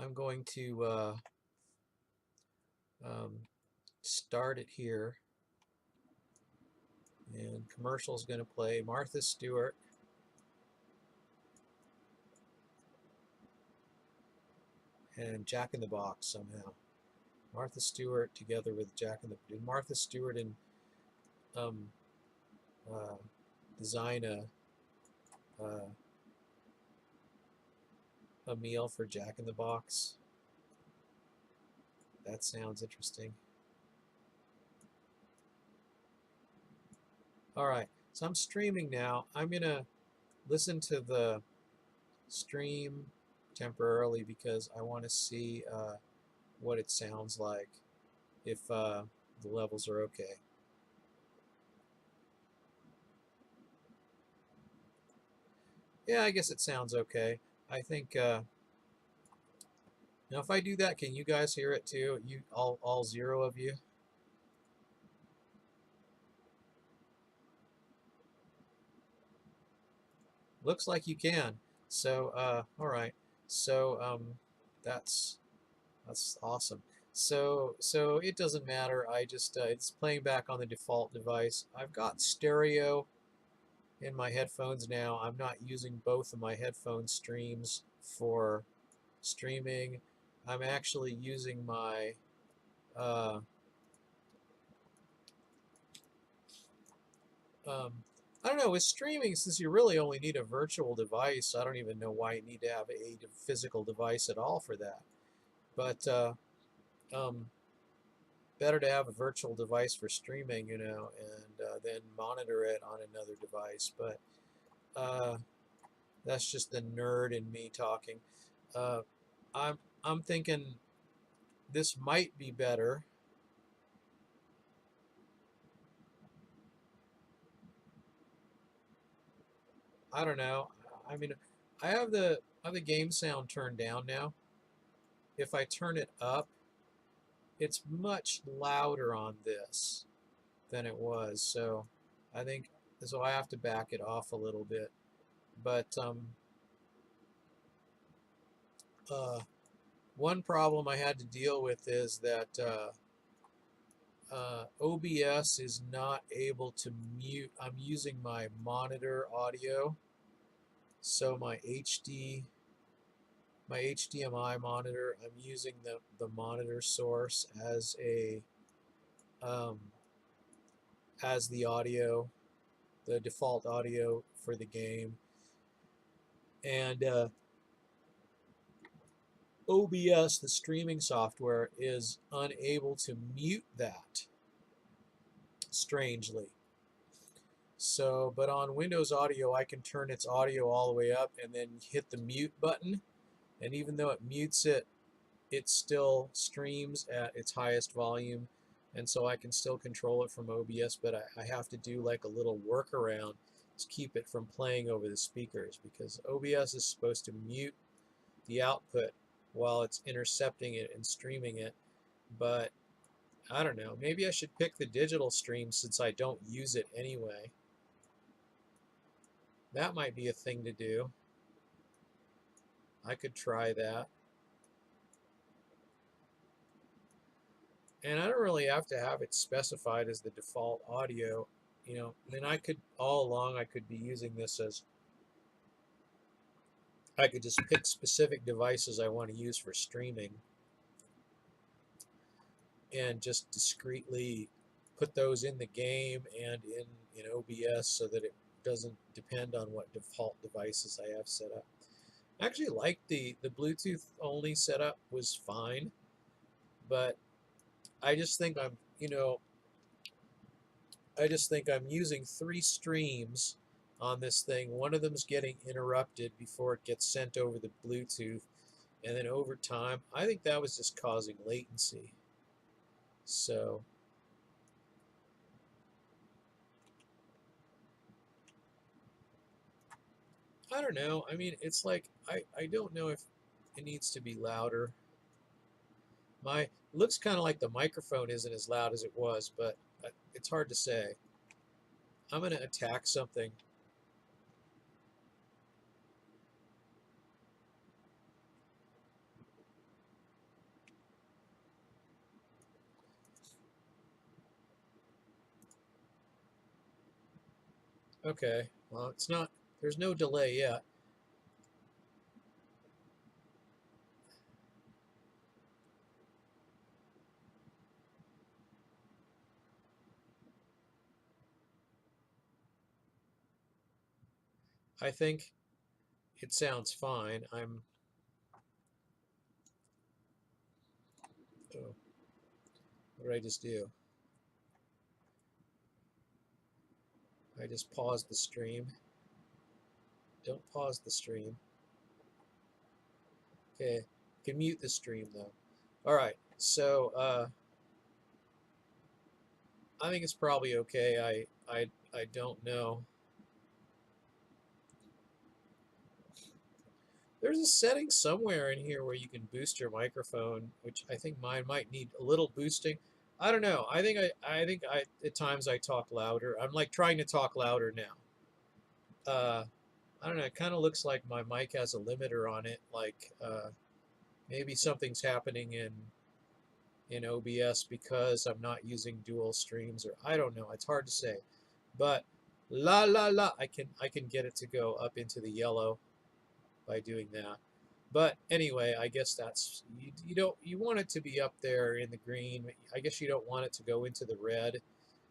I'm going to start it here, and commercial is going to play Martha Stewart. And Jack in the Box somehow. Martha Stewart together with Jack in the. Did Martha Stewart and um, uh, design a meal for Jack in the Box? That sounds interesting. All right, so I'm streaming now. I'm gonna listen to the stream temporarily because I want to see what it sounds like if the levels are okay. Yeah, I guess it sounds okay. I think now if I do that, can you guys hear it too? You all 0 of you? Looks like you can. So all right. So that's that's awesome. So it doesn't matter. I just it's playing back on the default device. I've got stereo in my headphones now. I'm not using both of my headphone streams for streaming. I'm actually using my uh, um, I don't know, with streaming, since you really only need a virtual device, I don't even know why you need to have a physical device at all for that. But um, better to have a virtual device for streaming, and then monitor it on another device. But uh, that's just the nerd in me talking. Uh, I'm I'm thinking this might be better. I don't know. I mean, I have the game sound turned down now. If I turn it up, it's much louder on this than it was. So I think so. I have to back it off a little bit. But one problem I had to deal with is that OBS is not able to mute. I'm using my monitor audio, so my HDMI monitor. I'm using the monitor source um, as the audio, the default audio for the game, and OBS, the streaming software, is unable to mute that, strangely. So, but on Windows Audio, I can turn its audio all the way up and then hit the mute button. And even though it mutes it, it still streams at its highest volume. And so I can still control it from OBS, but I have to do like a little workaround to keep it from playing over the speakers, because OBS is supposed to mute the output while it's intercepting it and streaming it. But I don't know, maybe I should pick the digital stream since I don't use it anyway. That might be a thing to do. I could try that. And I don't really have to have it specified as the default audio, then I could, all along, I could be using this as, I could just pick specific devices I want to use for streaming and just discreetly put those in the game and in OBS so that it doesn't depend on what default devices I have set up. I actually like the Bluetooth only setup was fine, but I just think I just think I'm using 3 streams on this thing. One of them's getting interrupted before it gets sent over the Bluetooth, and then over time, I think that was just causing latency. So I don't know. I mean, it's like I don't know if it needs to be louder. My looks kind of like the microphone isn't as loud as it was, but it's hard to say. I'm going to attack something. Okay, well, it's not, there's no delay yet. I think it sounds fine. Oh, what did I just do? I just paused the stream. Don't pause the stream. Okay, you can mute the stream though. All right, so I think it's probably okay. I don't know. There's a setting somewhere in here where you can boost your microphone, which I think mine might need a little boosting. I don't know. I think I at times I talk louder. I'm like trying to talk louder now. I don't know. It kind of looks like my mic has a limiter on it. Like maybe something's happening in OBS because I'm not using dual streams, or I don't know. It's hard to say. But la la la, I can get it to go up into the yellow by doing that. But anyway, I guess that's you don't you want it to be up there in the green. I guess you don't want it to go into the red.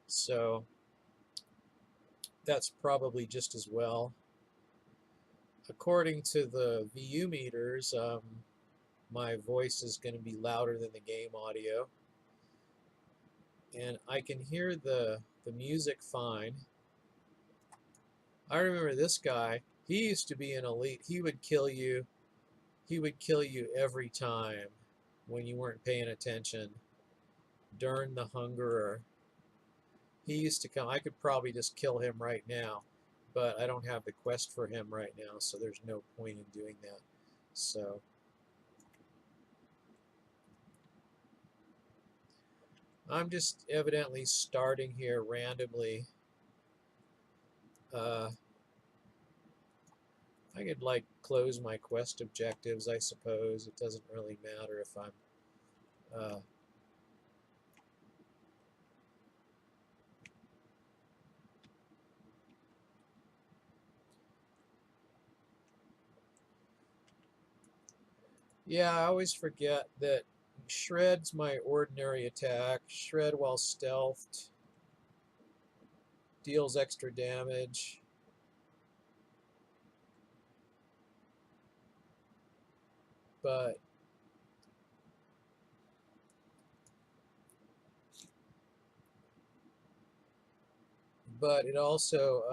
So that's probably just as well. According to the VU meters, my voice is going to be louder than the game audio, and I can hear the music fine. I remember this guy. He used to be an elite. He would kill you. He would kill you every time when you weren't paying attention. Dern the Hungerer. He used to come. I could probably just kill him right now, but I don't have the quest for him right now, so there's no point in doing that. So I'm just evidently starting here randomly. I could like close my quest objectives, I suppose. It doesn't really matter if I'm yeah, I always forget that Shred's my ordinary attack. Shred while stealthed deals extra damage. But it also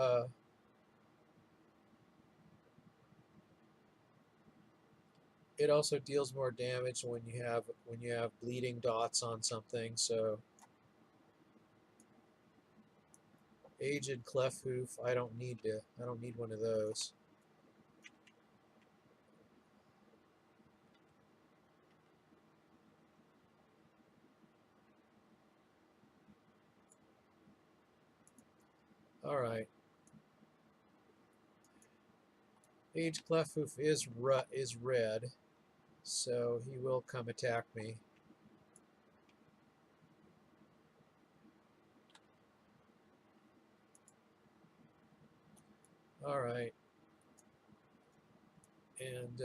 deals more damage when you have bleeding dots on something. So aged cleft hoof, I don't need one of those. All right. Aged cleft hoof is red, so he will come attack me. All right. And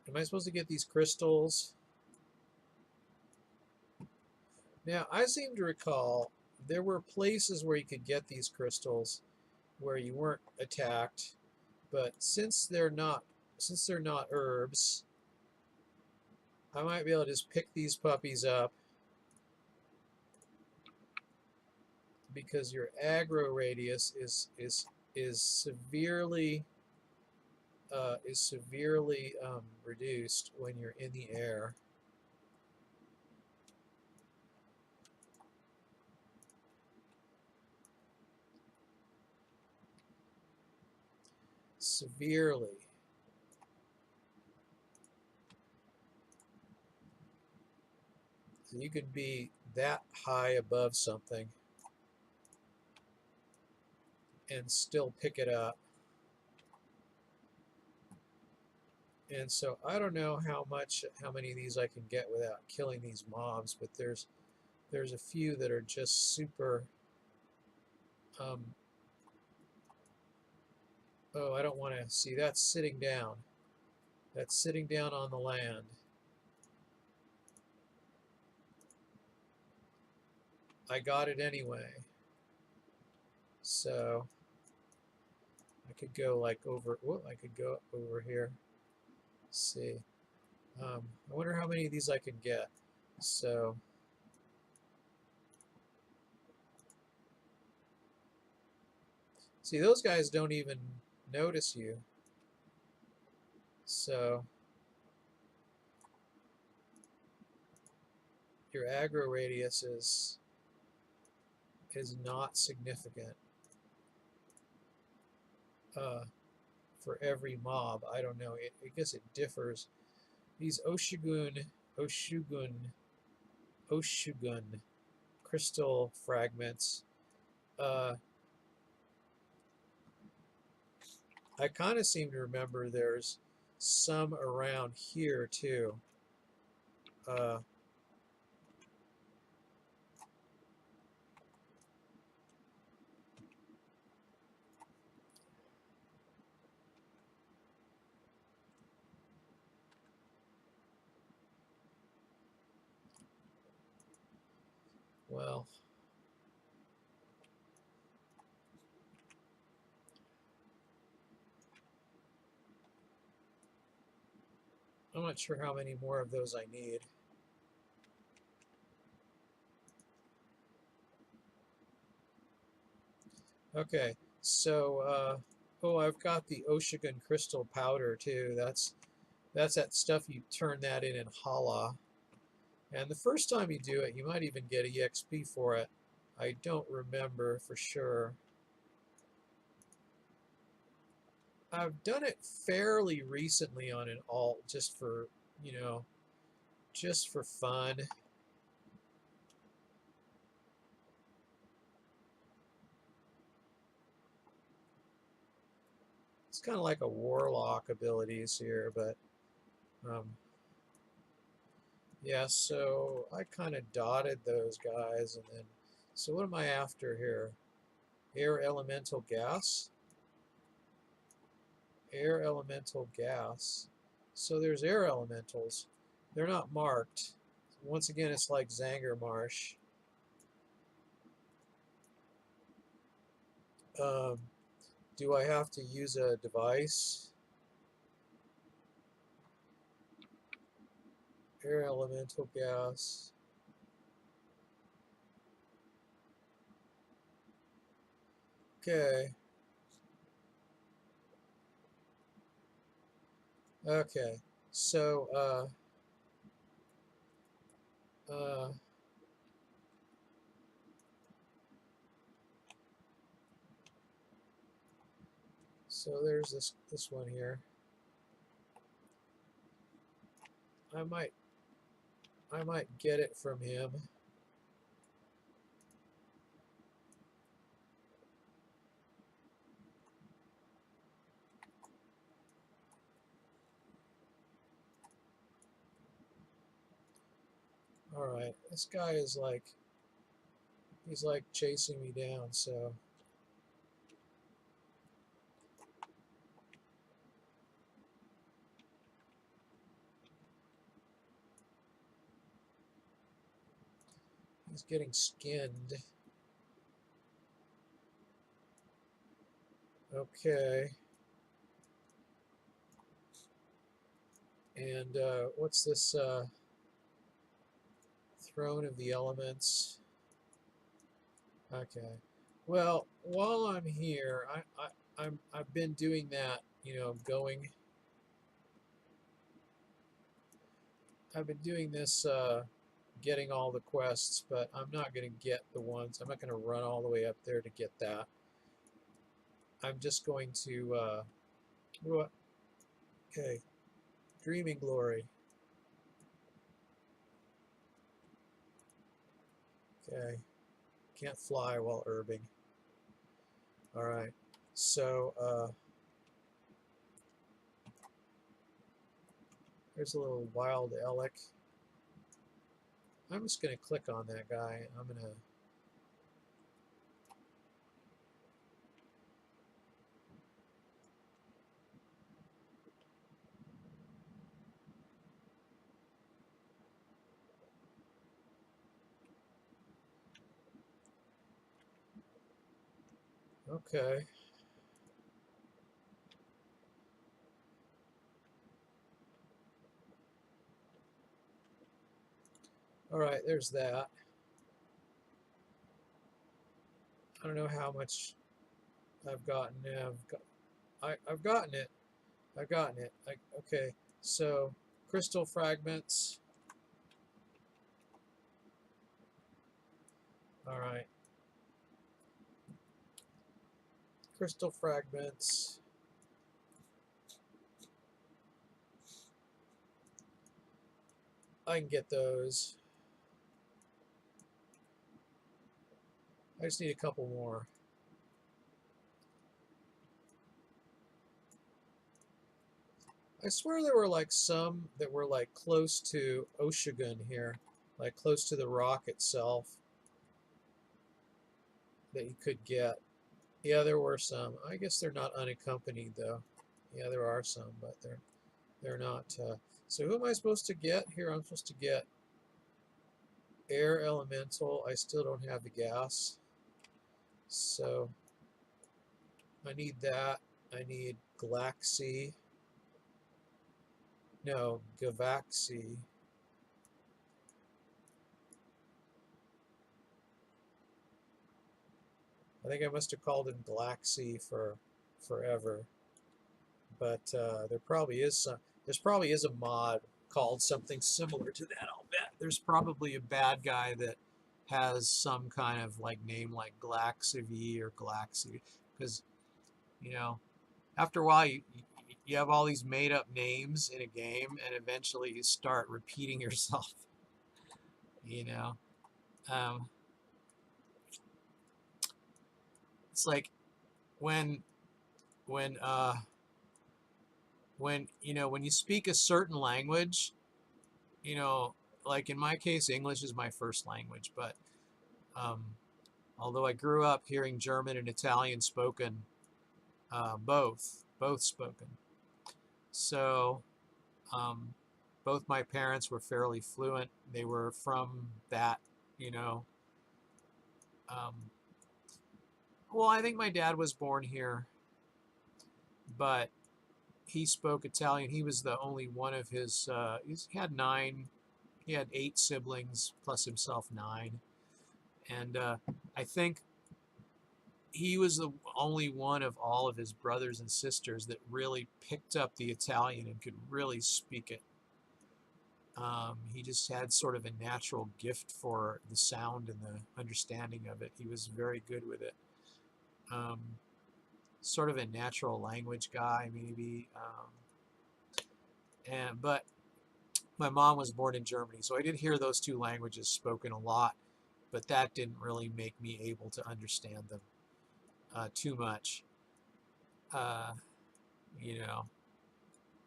am I supposed to get these crystals? Now, I seem to recall there were places where you could get these crystals where you weren't attacked, but since they're not herbs, I might be able to just pick these puppies up because your aggro radius is severely reduced when you're in the air. Severely. So you could be that high above something and still pick it up. And so I don't know how many of these I can get without killing these mobs, but there's a few that are just super Oh, I don't want to see. That's sitting down. That's sitting down on the land. I got it anyway. So I could go like over. Whoop, I could go over here. Let's see. I wonder how many of these I can get. So see, those guys don't even notice you. So your aggro radius is not significant for every mob. I don't know. I guess it differs. These Oshugun crystal fragments. I kind of seem to remember there's some around here too. Well, I'm not sure how many more of those I need. Okay, so oh, I've got the Oshugun crystal powder too. That's that stuff you turn that in Hala. And the first time you do it, you might even get EXP for it. I don't remember for sure. I've done it fairly recently on an alt just for, you know, just for fun. It's kind of like a warlock abilities here, but yeah, so I kind of dotted those guys, and then, so what am I after here? Air elemental gas? Air elemental gas. So there's air elementals. They're not marked. Once again, it's like Zangermarsh. Um, do I have to use a device? Air elemental gas. Okay. Okay. So, uh, so there's this one here. I might get it from him. All right, this guy is like, he's like chasing me down, so he's getting skinned. Okay. And what's this Throne of the Elements? Okay. Well, while I'm here, I've been doing that, you know, going. I've been doing this, getting all the quests, but I'm not going to get the ones. I'm not going to run all the way up there to get that. I'm just going to. What? Okay. Dreaming Glory. Okay. Can't fly while herbing. All right. So there's a little wild Elec. I'm just going to click on that guy. I'm going to Okay. All right, there's that. I don't know how much I've gotten. Yeah, I've gotten it. I've gotten it. Okay. So crystal fragments. All right. Crystal fragments. I can get those. I just need a couple more. I swear there were like some that were like close to Oshigun here, like close to the rock itself that you could get. Yeah, there were some. I guess they're not unaccompanied though. Yeah, there are some, but they're not. So who am I supposed to get here? I'm supposed to get air elemental. I still don't have the gas, so I need that. I need Glaxy. No, Gavaxy. I think I must have called him Glaxy for forever. But there probably is some. There's probably is a mod called something similar to that. I'll bet there's probably a bad guy that has some kind of like name like Glaxivy or Glaxy, because you know after a while you have all these made up names in a game, and eventually you start repeating yourself. You know, um, it's like when when uh, when when you speak a certain language, you know, like in my case, English is my first language, but um, although I grew up hearing German and Italian spoken, both spoken. So um, both my parents were fairly fluent. They were from that, you know. Um, well, I think my dad was born here, but he spoke Italian. He was the only one of his. He had nine. He had eight siblings plus himself nine, and I think he was the only one of all of his brothers and sisters that really picked up the Italian and could really speak it. He just had sort of a natural gift for the sound and the understanding of it. He was very good with it. Um, Sort of a natural language guy, maybe. But my mom was born in Germany, so I did hear those two languages spoken a lot, but that didn't really make me able to understand them too much. Uh, you know,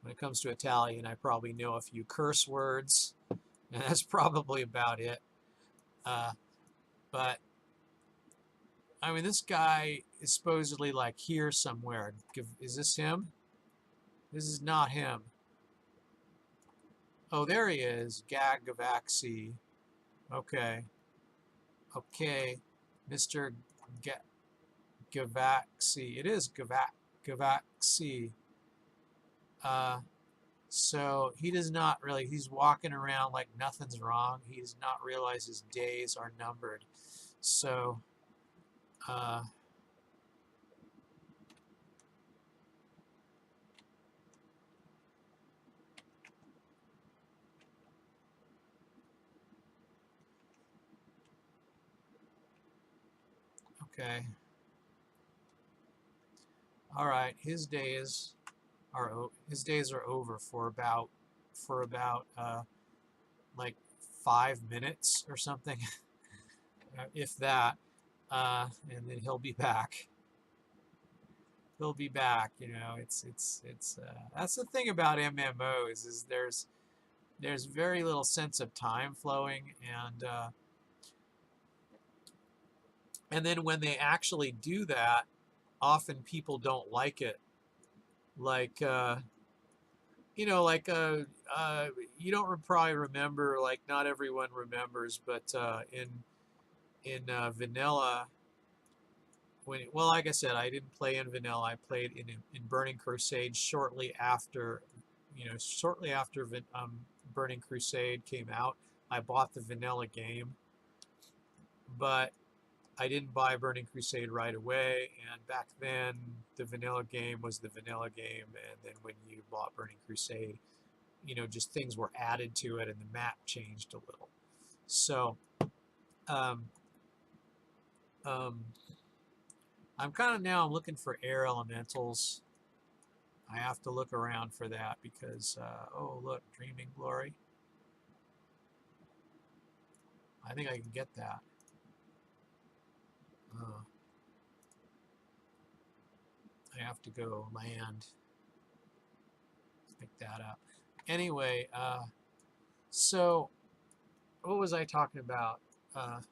when it comes to Italian, I probably know a few curse words, and that's probably about it. Uh, but I mean, this guy is supposedly like here somewhere. Is this him? This is not him. Oh, there he is. Gavaxi. Okay. Okay. Mr. Ga- Gavaxi. It is Gavaxi. Uh, so he does not really, he's walking around like nothing's wrong. He does not realize his days are numbered. So, uh, okay. All right. His days are over for about like 5 minutes or something, if that. And then he'll be back. He'll be back. You know, it's that's the thing about MMOs is there's very little sense of time flowing, and then when they actually do that, often people don't like it. Like like you don't probably remember, like not everyone remembers, but in vanilla, well, like I said, I didn't play in vanilla. I played in Burning Crusade shortly after, shortly after Burning Crusade came out. I bought the vanilla game, but I didn't buy Burning Crusade right away. And back then, the vanilla game was the vanilla game. And then when you bought Burning Crusade, just things were added to it and the map changed a little. So, um, um, I'm kind of now I'm looking for air elementals. I have to look around for that because, oh, look, Dreaming Glory. I think I can get that. I have to go land, pick that up. Anyway, so what was I talking about? Let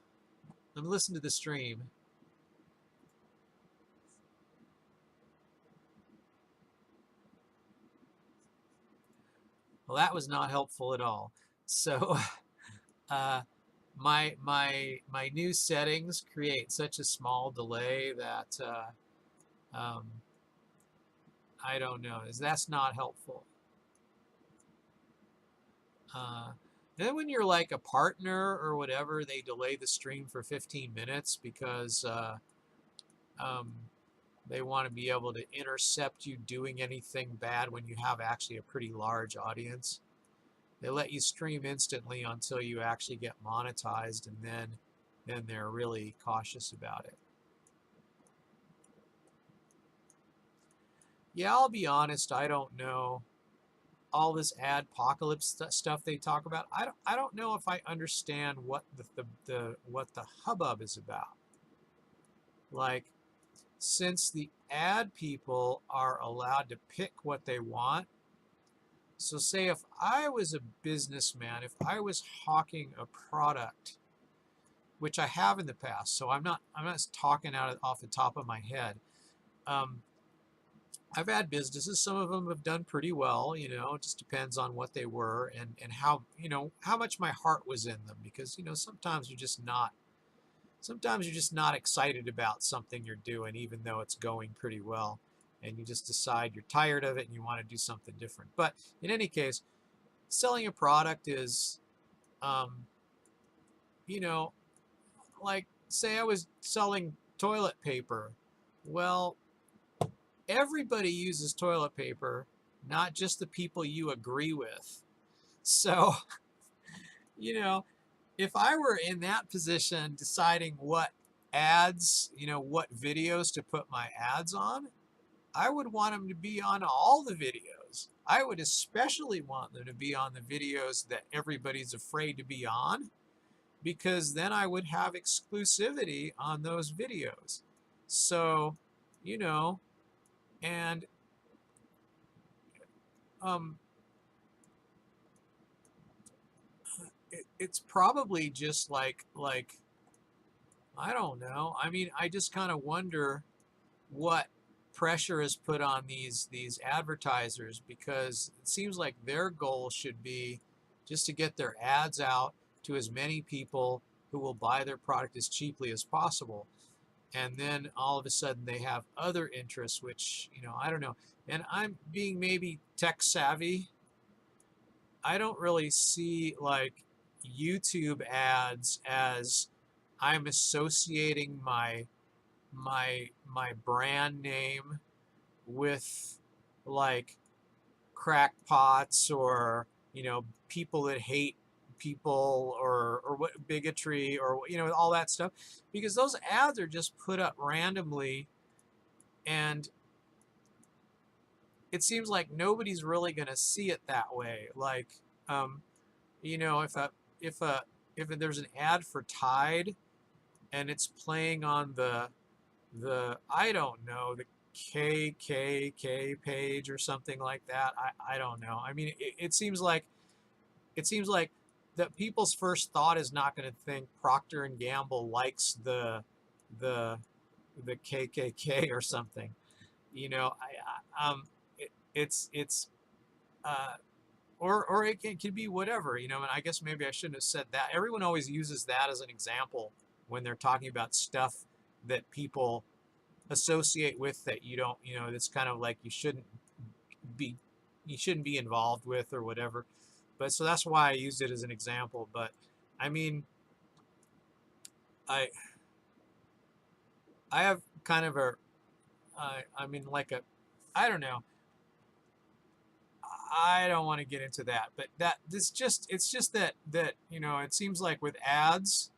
me listen to the stream. Well, that was not helpful at all. So, my new settings create such a small delay that I don't know. That's not helpful. Then when you're like a partner or whatever, they delay the stream for 15 minutes because they want to be able to intercept you doing anything bad when you have actually a pretty large audience. They let you stream instantly until you actually get monetized, and then they're really cautious about it. Yeah, I'll be honest, I don't know all this adpocalypse stuff they talk about. I don't know if I understand what what the hubbub is about. Like, since the ad people are allowed to pick what they want, so say if I was a businessman, if I was hawking a product, which I have in the past, so I'm not talking off the top of my head. I've had businesses, some of them have done pretty well, it just depends on what they were and how, how much my heart was in them, because, sometimes you're just not excited about something you're doing, even though it's going pretty well, and you just decide you're tired of it and you want to do something different. But in any case, selling a product is, like, say I was selling toilet paper. Well, everybody uses toilet paper, not just the people you agree with. So, if I were in that position deciding what ads, what videos to put my ads on, I would want them to be on all the videos. I would especially want them to be on the videos that everybody's afraid to be on, because then I would have exclusivity on those videos. So, and um, it's probably just like I don't know. I mean, I just kind of wonder what pressure is put on these advertisers, because it seems like their goal should be just to get their ads out to as many people who will buy their product as cheaply as possible. And then all of a sudden they have other interests, which, I don't know. And I'm being maybe tech savvy. I don't really see like YouTube ads as I'm associating my brand name with like crackpots, or people that hate people, or what, bigotry, or all that stuff, because those ads are just put up randomly, and it seems like nobody's really going to see it that way. Like, if there's an ad for Tide and it's playing on the I don't know, the KKK page or something like that. I don't know. I mean, it seems like that people's first thought is not going to think Procter and Gamble likes the the KKK or something. It's or it could be whatever. And I guess maybe I shouldn't have said that. Everyone always uses that as an example when they're talking about stuff that people associate with that you don't, that's kind of like be you shouldn't be involved with or whatever. But so that's why I used it as an example. But I mean, I I have kind of I mean like a I don't know. I don't want to get into that, but it's just that it seems like with ads,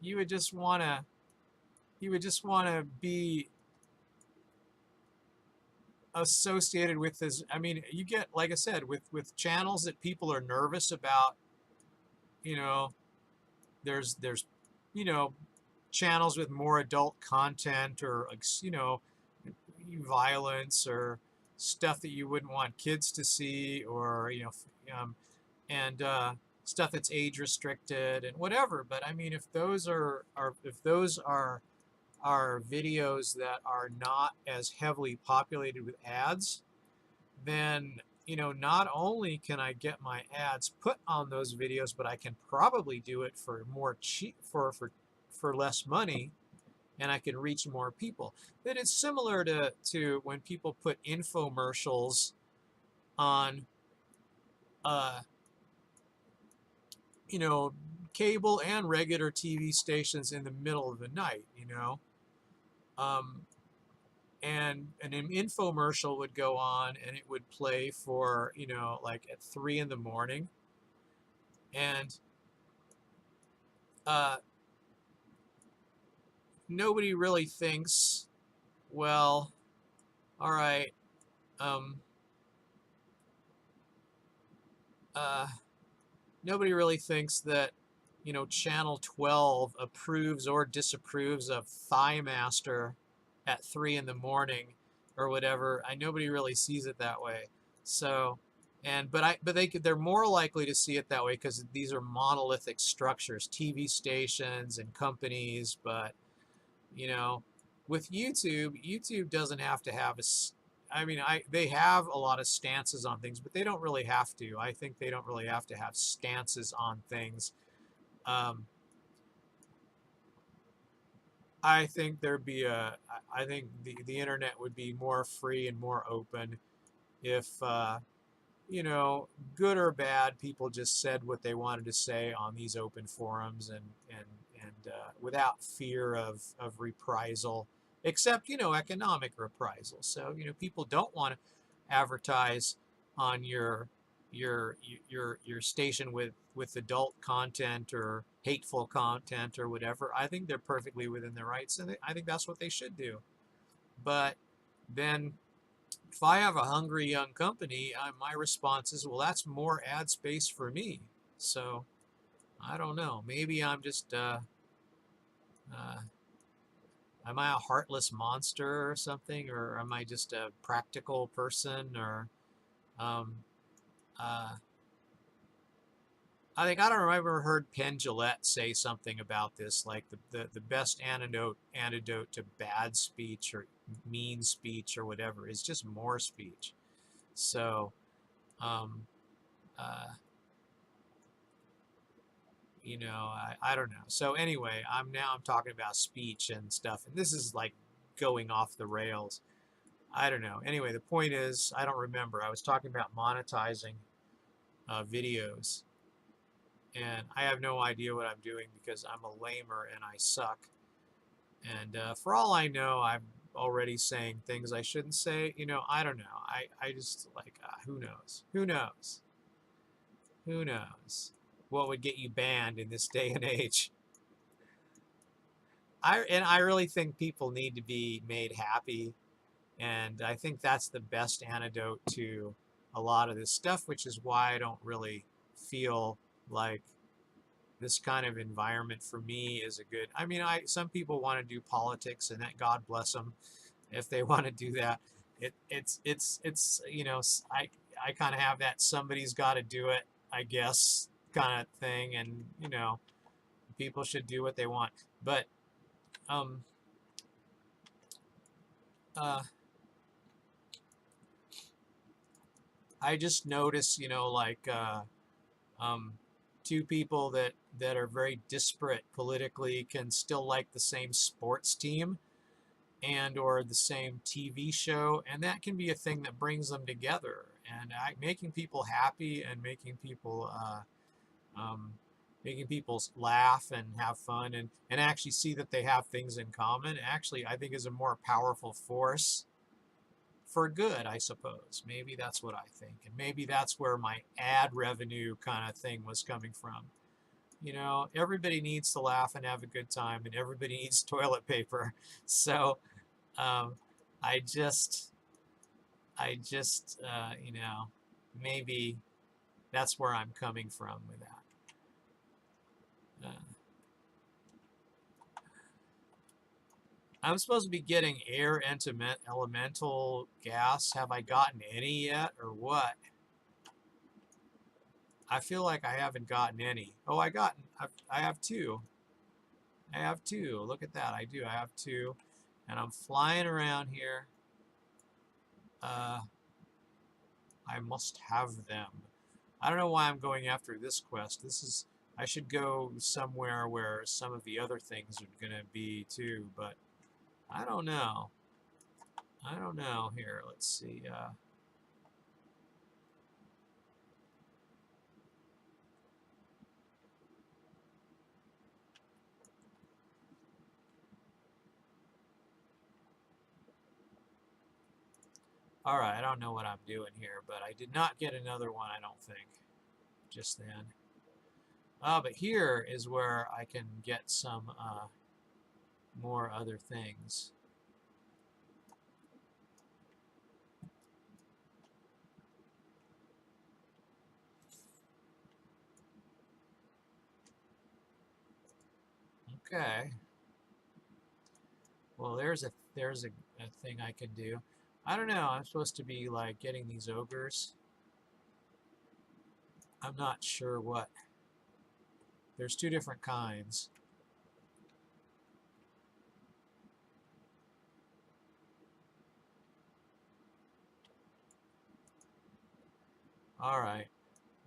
you would just want to be associated with this. I mean, you get, like I said, with channels that people are nervous about. You know, there's you know channels with more adult content or violence or stuff that you wouldn't want kids to see, or and stuff that's age restricted and whatever. But I mean, if those are videos that are not as heavily populated with ads, then not only can I get my ads put on those videos, but I can probably do it for more cheap for less money, and I can reach more people. That it's similar to when people put infomercials on uh, you know cable and regular TV stations in the middle of the night, um, and an infomercial would go on and it would play for like at 3 in the morning, and uh, nobody really thinks, well, all right, um, uh, nobody really thinks that channel 12 approves or disapproves of Thigh Master at 3 in the morning or whatever. Nobody really sees it that way. So, they're more likely to see it that way because these are monolithic structures, TV stations and companies. But you know, with YouTube doesn't have to have I mean, they have a lot of stances on things, but they don't really have to. I think they don't really have to have stances on things. Um, I think there'd be I think the internet would be more free and more open if you know, good or bad, people just said what they wanted to say on these open forums, and without fear of reprisal, except economic reprisal. So people don't want to advertise on your your station with adult content or hateful content or whatever. I think they're perfectly within their rights, and I think that's what they should do. But then if I have a hungry young company, my response is, well, that's more ad space for me. So I don't know. Maybe I'm just, uh, am I a heartless monster or something? Or am I just a practical person? Or, um, uh, I don't know, I've ever heard Penn Jillette say something about this, like the best antidote to bad speech or mean speech or whatever is just more speech. So, um, uh, I don't know. So anyway, I'm talking about speech and stuff, and this is like going off the rails. I don't know. Anyway, the point is, I don't remember. I was talking about monetizing videos, and I have no idea what I'm doing because I'm a lamer and I suck. And for all I know, I'm already saying things I shouldn't say. I don't know. I just like, who knows? Who knows? Who knows? What would get you banned in this day and age? I really think people need to be made happy, and I think that's the best antidote to a lot of this stuff, which is why I don't really feel like this kind of environment for me is a good. I mean, I some people want to do politics, and that God bless them if they want to do that. It's I kind of have that somebody's got to do it, I guess, kind of thing, and people should do what they want, but um uh I just notice, like um, two people that are very disparate politically can still like the same sports team, and or the same TV show, and that can be a thing that brings them together, and making people happy and um, making people laugh and have fun, and actually see that they have things in common, actually I think is a more powerful force for good, I suppose. Maybe that's what I think, and maybe that's where my ad revenue kind of thing was coming from. You know, everybody needs to laugh and have a good time, and everybody needs toilet paper. So um, I just, you know, maybe that's where I'm coming from with that. I'm supposed to be getting air into elemental gas. Have I gotten any yet, or what? I feel like I haven't gotten any. Oh, I have two. I have two. Look at that. I do. I have two. And I'm flying around here. Uh, I must have them. I don't know why I'm going after this quest. I should go somewhere where some of the other things are going to be too, but I don't know. I don't know. Here, let's see. All right, I don't know what I'm doing here, but I did not get another one, I don't think, just then. But here is where I can get some more other things. Okay. Well, there's a thing I can do. I don't know. I'm supposed to be like getting these ogres. I'm not sure what. There's two different kinds. All right.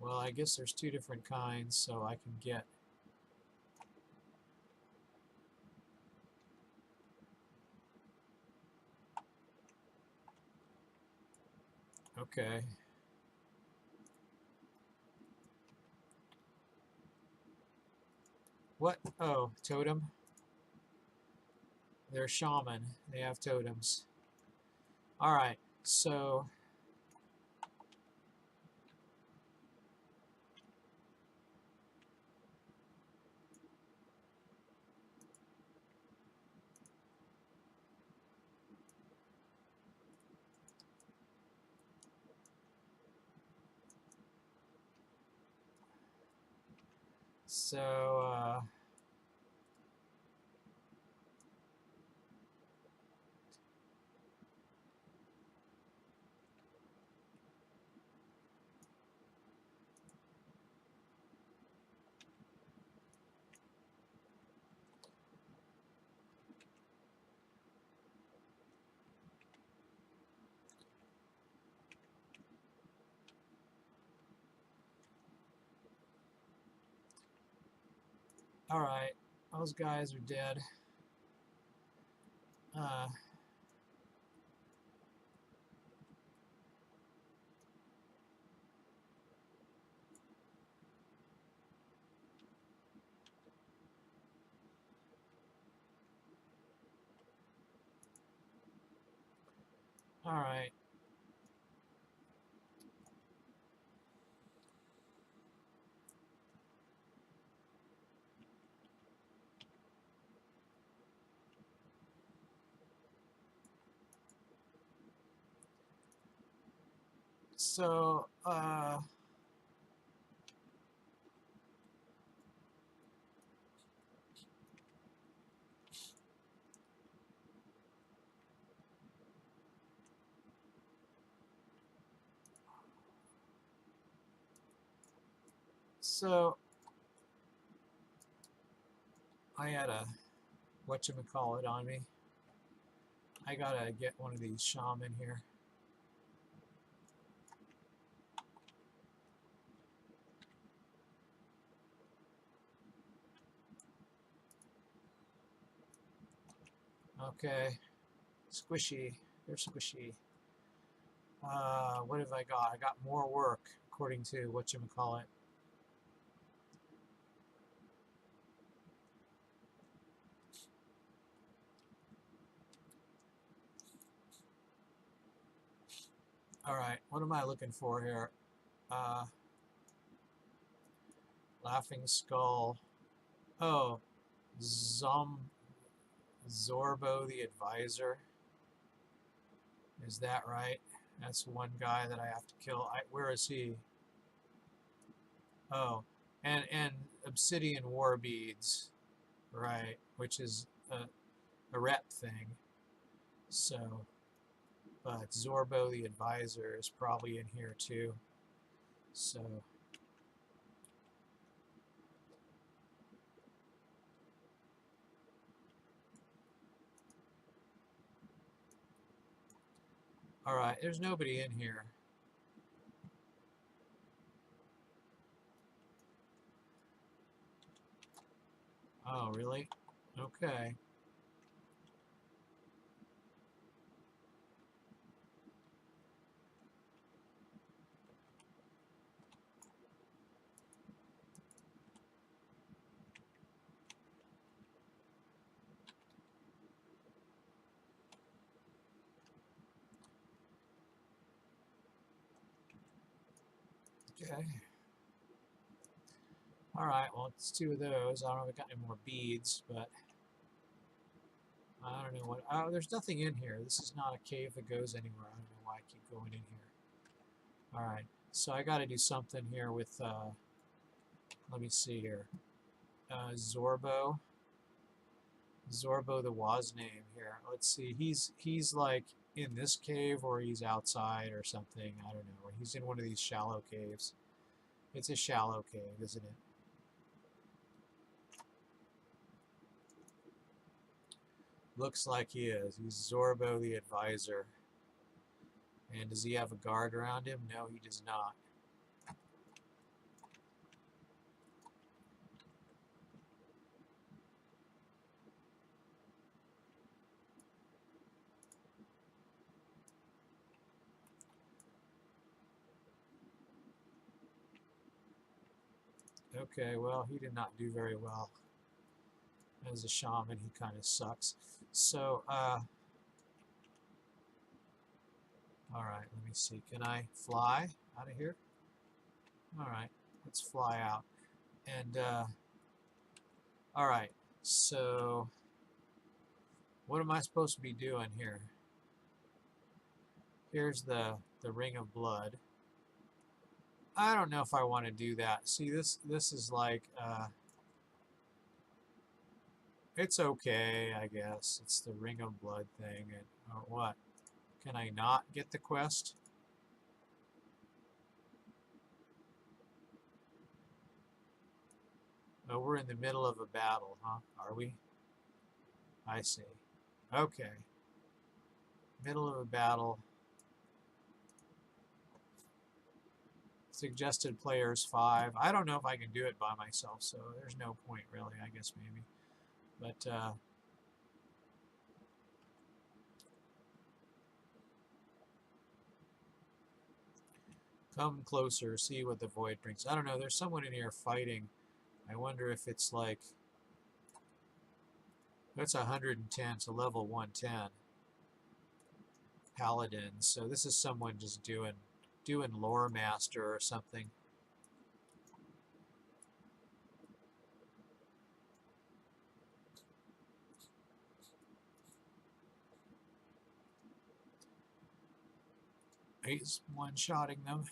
Well, I guess there's two different kinds, so I can get. Okay. What? Oh, totem. They're shaman. They have totems. All right. So, all right. Those guys are dead. Uh, all right. So, so I had a whatchamacallit on me. I gotta get one of these shaman here. Okay. Squishy. They're squishy. What have I got? I got more work, according to whatchamacallit. Alright, what am I looking for here? Laughing Skull. Oh, Zorbo the Advisor. Is that right? That's one guy that I have to kill. Where is he? Oh, and Obsidian War Beads, right? Which is a rep thing. So, but Zorbo the Advisor is probably in here too. So, all right. There's nobody in here. Oh, really? Okay. Okay. All right. Well, it's two of those. I don't know if I got any more beads, but I don't know what. Oh, there's nothing in here. This is not a cave that goes anywhere. I don't know why I keep going in here. All right. So I got to do something here with. Let me see here. Zorbo. Zorbo the Wazname here. Let's see. He's like in this cave or he's outside or something. I don't know. Or he's in one of these shallow caves. It's a shallow cave, isn't it? Looks like he is. He's Zorbo the Advisor. And does he have a guard around him? No, he does not. Okay, well, he did not do very well. As a shaman, he kind of sucks. So, alright, let me see. Can I fly out of here? Alright, let's fly out. And, alright, so, what am I supposed to be doing here? Here's the Ring of Blood. I don't know if I want to do that. See, this is like, it's okay, I guess. It's the Ring of Blood thing. And, or what? Can I not get the quest? Oh, we're in the middle of a battle, huh? Are we? I see. Okay. Middle of a battle. Suggested players 5. I don't know if I can do it by myself, so there's no point really, I guess maybe. But, come closer, see what the void brings. I don't know, there's someone in here fighting. I wonder if it's like... That's 110, so level 110. Paladin. So this is someone just doing lore master or something. He's one-shotting them.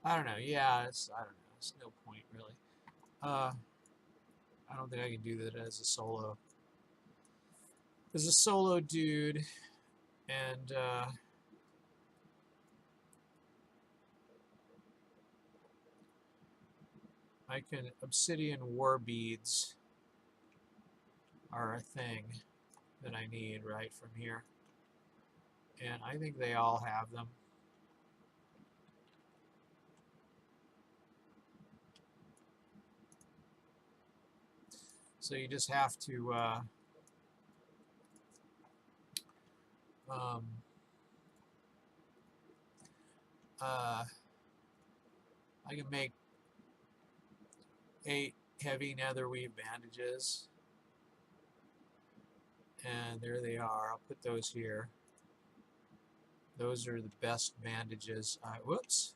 I don't know. Yeah, I don't know. It's no point really. I don't think I can do that as a solo. As a solo dude, and I can Obsidian War Beads are a thing that I need right from here, and I think they all have them. So you just have to um, I can make 8 heavy netherweave bandages, and there they are. I'll put those here. Those are the best bandages. Whoops.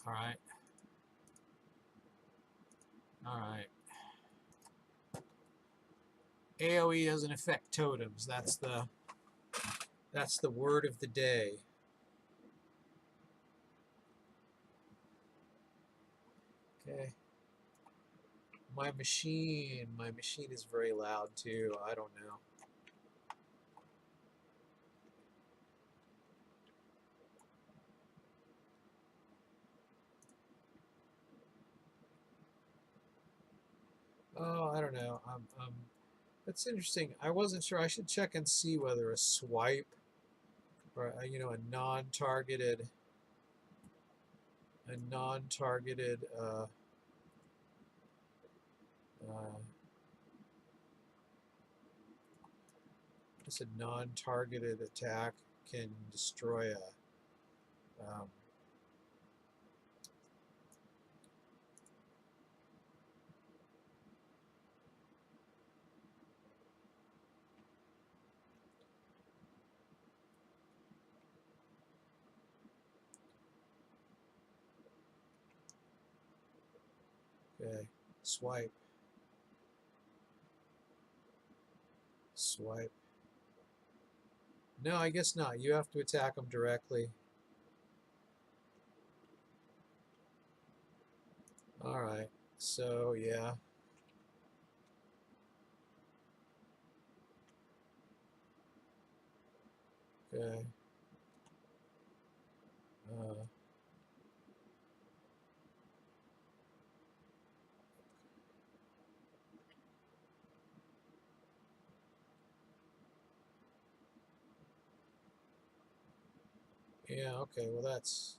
All right. All right. AoE doesn't affect totems. That's the word of the day. Okay. My machine is very loud too. I don't know. Oh, I don't know. That's interesting. I wasn't sure. I should check and see whether a swipe or a non-targeted uh, just a non-targeted attack can destroy a okay. Swipe. Swipe. No, I guess not. You have to attack them directly. All right. So yeah. Okay. Uh, yeah. Okay. Well, that's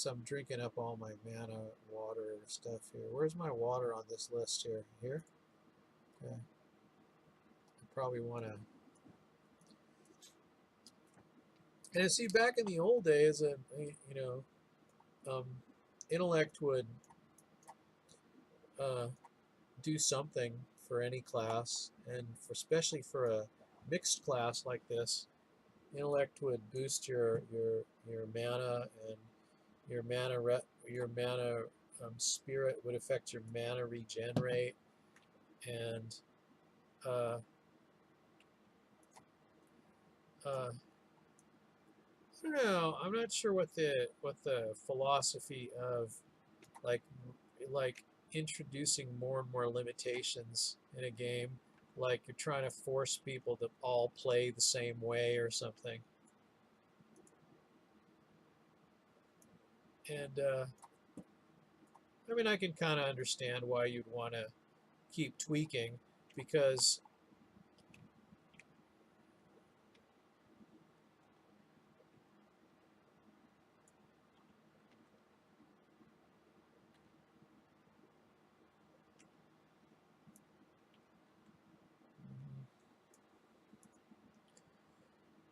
I'm drinking up all my mana, water, and stuff here. Where's my water on this list here? Here. Okay. I probably want to. And see, back in the old days, um, intellect would uh, do something for any class, and especially for a mixed class like this, intellect would boost your mana, and your mana spirit would affect your mana regenerate, and uh, uh, I don't know. I'm not sure what the philosophy of like like introducing more and more limitations in a game, like you're trying to force people to all play the same way or something. And I mean, I can kind of understand why you'd want to keep tweaking because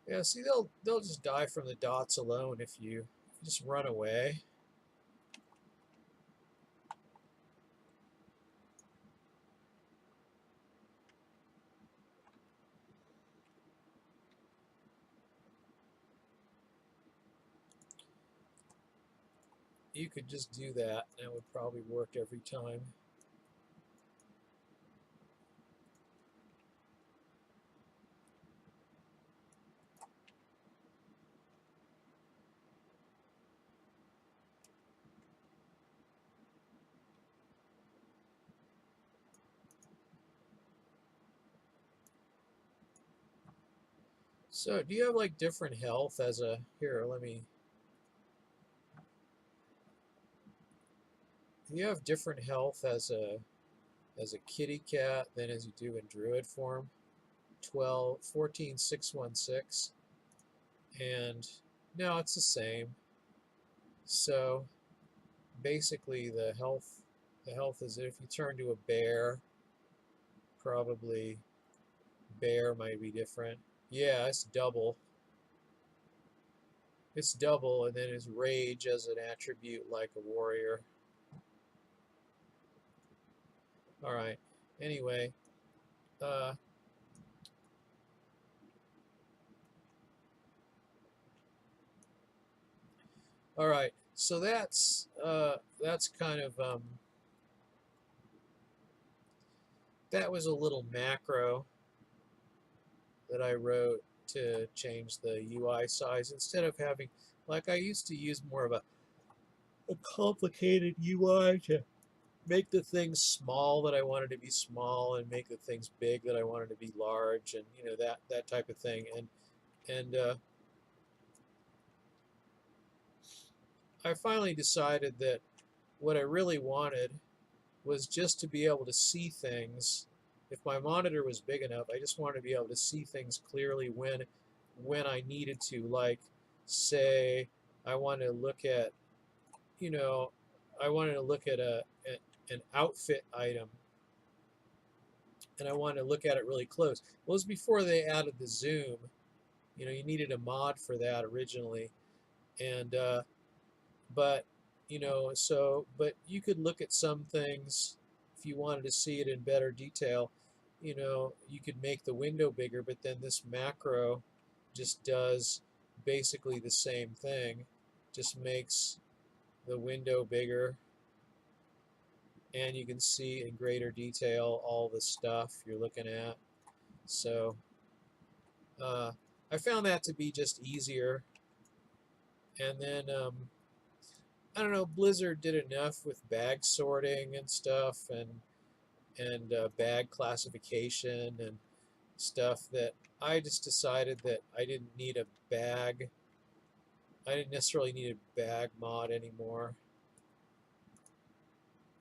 yeah, see, they'll just die from the dots alone if you just run away. You could just do that, and it would probably work every time. So, do you have like different health as a here? Let me. Do you have different health as as a kitty cat than as you do in Druid form. 14,616, and no, it's the same. So basically, the health is if you turn to a bear, probably bear might be different. Yeah, it's double. It's double, and then his rage as an attribute like a warrior. All right. Anyway, uh, all right. So that's kind of that was a little macro that I wrote to change the UI size instead of having, like I used to use more of a complicated UI to make the things small that I wanted to be small and make the things big that I wanted to be large, and that type of thing. And I finally decided that what I really wanted was just to be able to see things. If my monitor was big enough, I just wanted to be able to see things clearly when I needed to. Like, say, I wanted to look at, you know, I wanted to look at an outfit item, and I wanted to look at it really close. Well, it was before they added the zoom. You needed a mod for that originally, and but but you could look at some things if you wanted to see it in better detail. You could make the window bigger, but then this macro just does basically the same thing, just makes the window bigger, and you can see in greater detail all the stuff you're looking at. So uh, I found that to be just easier. And then I don't know, Blizzard did enough with bag sorting and stuff, and bag classification and stuff, that I just decided that I didn't need a bag. I didn't necessarily need a bag mod anymore.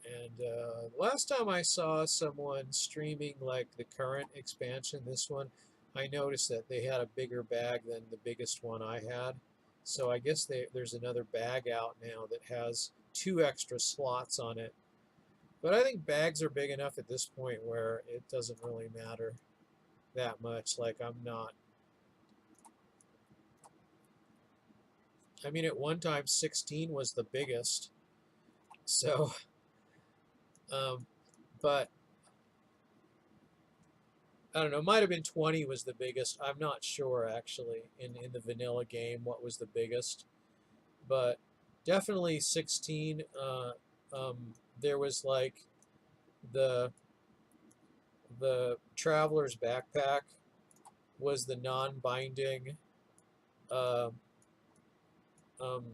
And last time I saw someone streaming like the current expansion, this one, I noticed that they had a bigger bag than the biggest one I had. So I guess there's another bag out now that has 2 extra slots on it. But I think bags are big enough at this point where it doesn't really matter that much. Like, I'm not. I mean, at one time, 16 was the biggest. So, um, but I don't know. Might have been 20 was the biggest. I'm not sure actually in the vanilla game what was the biggest, but definitely 16. There was like the the traveler's backpack was the non-binding uh, um,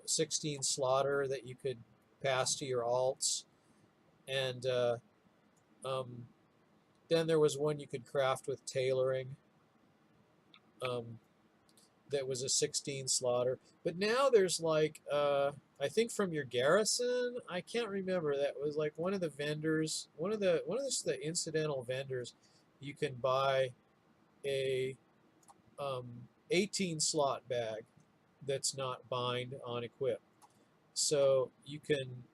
16 slaughter that you could pass to your alts, and um, then there was one you could craft with tailoring. Um, that was a 16 slaughter. But now there's like, I think from your garrison, I can't remember. That was like one of the vendors, one of the incidental vendors. You can buy a 18 slot bag that's not bind on equip. So you can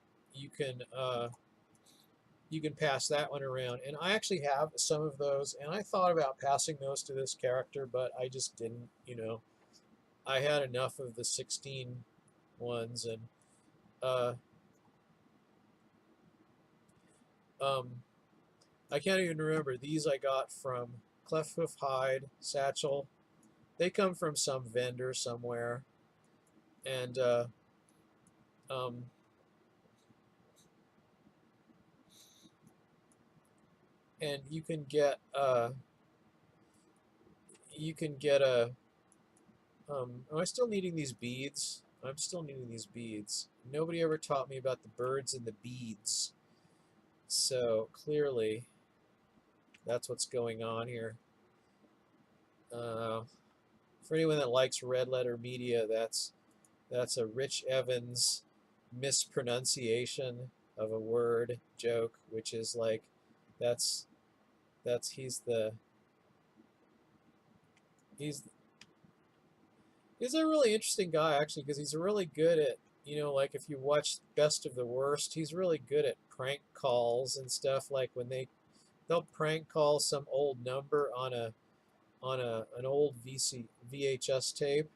you can pass that one around. And I actually have some of those, and I thought about passing those to this character, but I just didn't. I had enough of the 16 ones, and uh, um, I can't even remember. These I got from Clefthoof Hide Satchel. They come from some vendor somewhere, and um, and you can get a. Am I still needing these beads? I'm still needing these beads. Nobody ever taught me about the birds and the beads, so clearly that's what's going on here. Uh, for anyone that likes Red Letter Media, that's a Rich Evans mispronunciation of a word joke, which is like That's he's he's he's a really interesting guy actually because he's really good at, you know, like if you watch Best of the Worst, he's really good at prank calls and stuff. Like when they'll prank call some old number on an old VHS tape,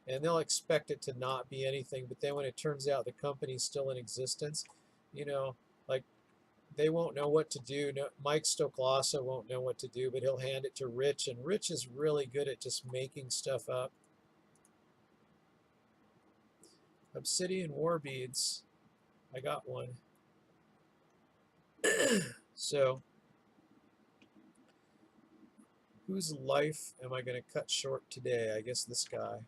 and they'll expect it to not be anything, but then when it turns out the company's still in existence, you know, like they won't know what to do. No, Mike Stoklasa won't know what to do, but he'll hand it to Rich, and Rich is really good at just making stuff up. Obsidian war beads. I got one. So, whose life am I going to cut short today? I guess this guy.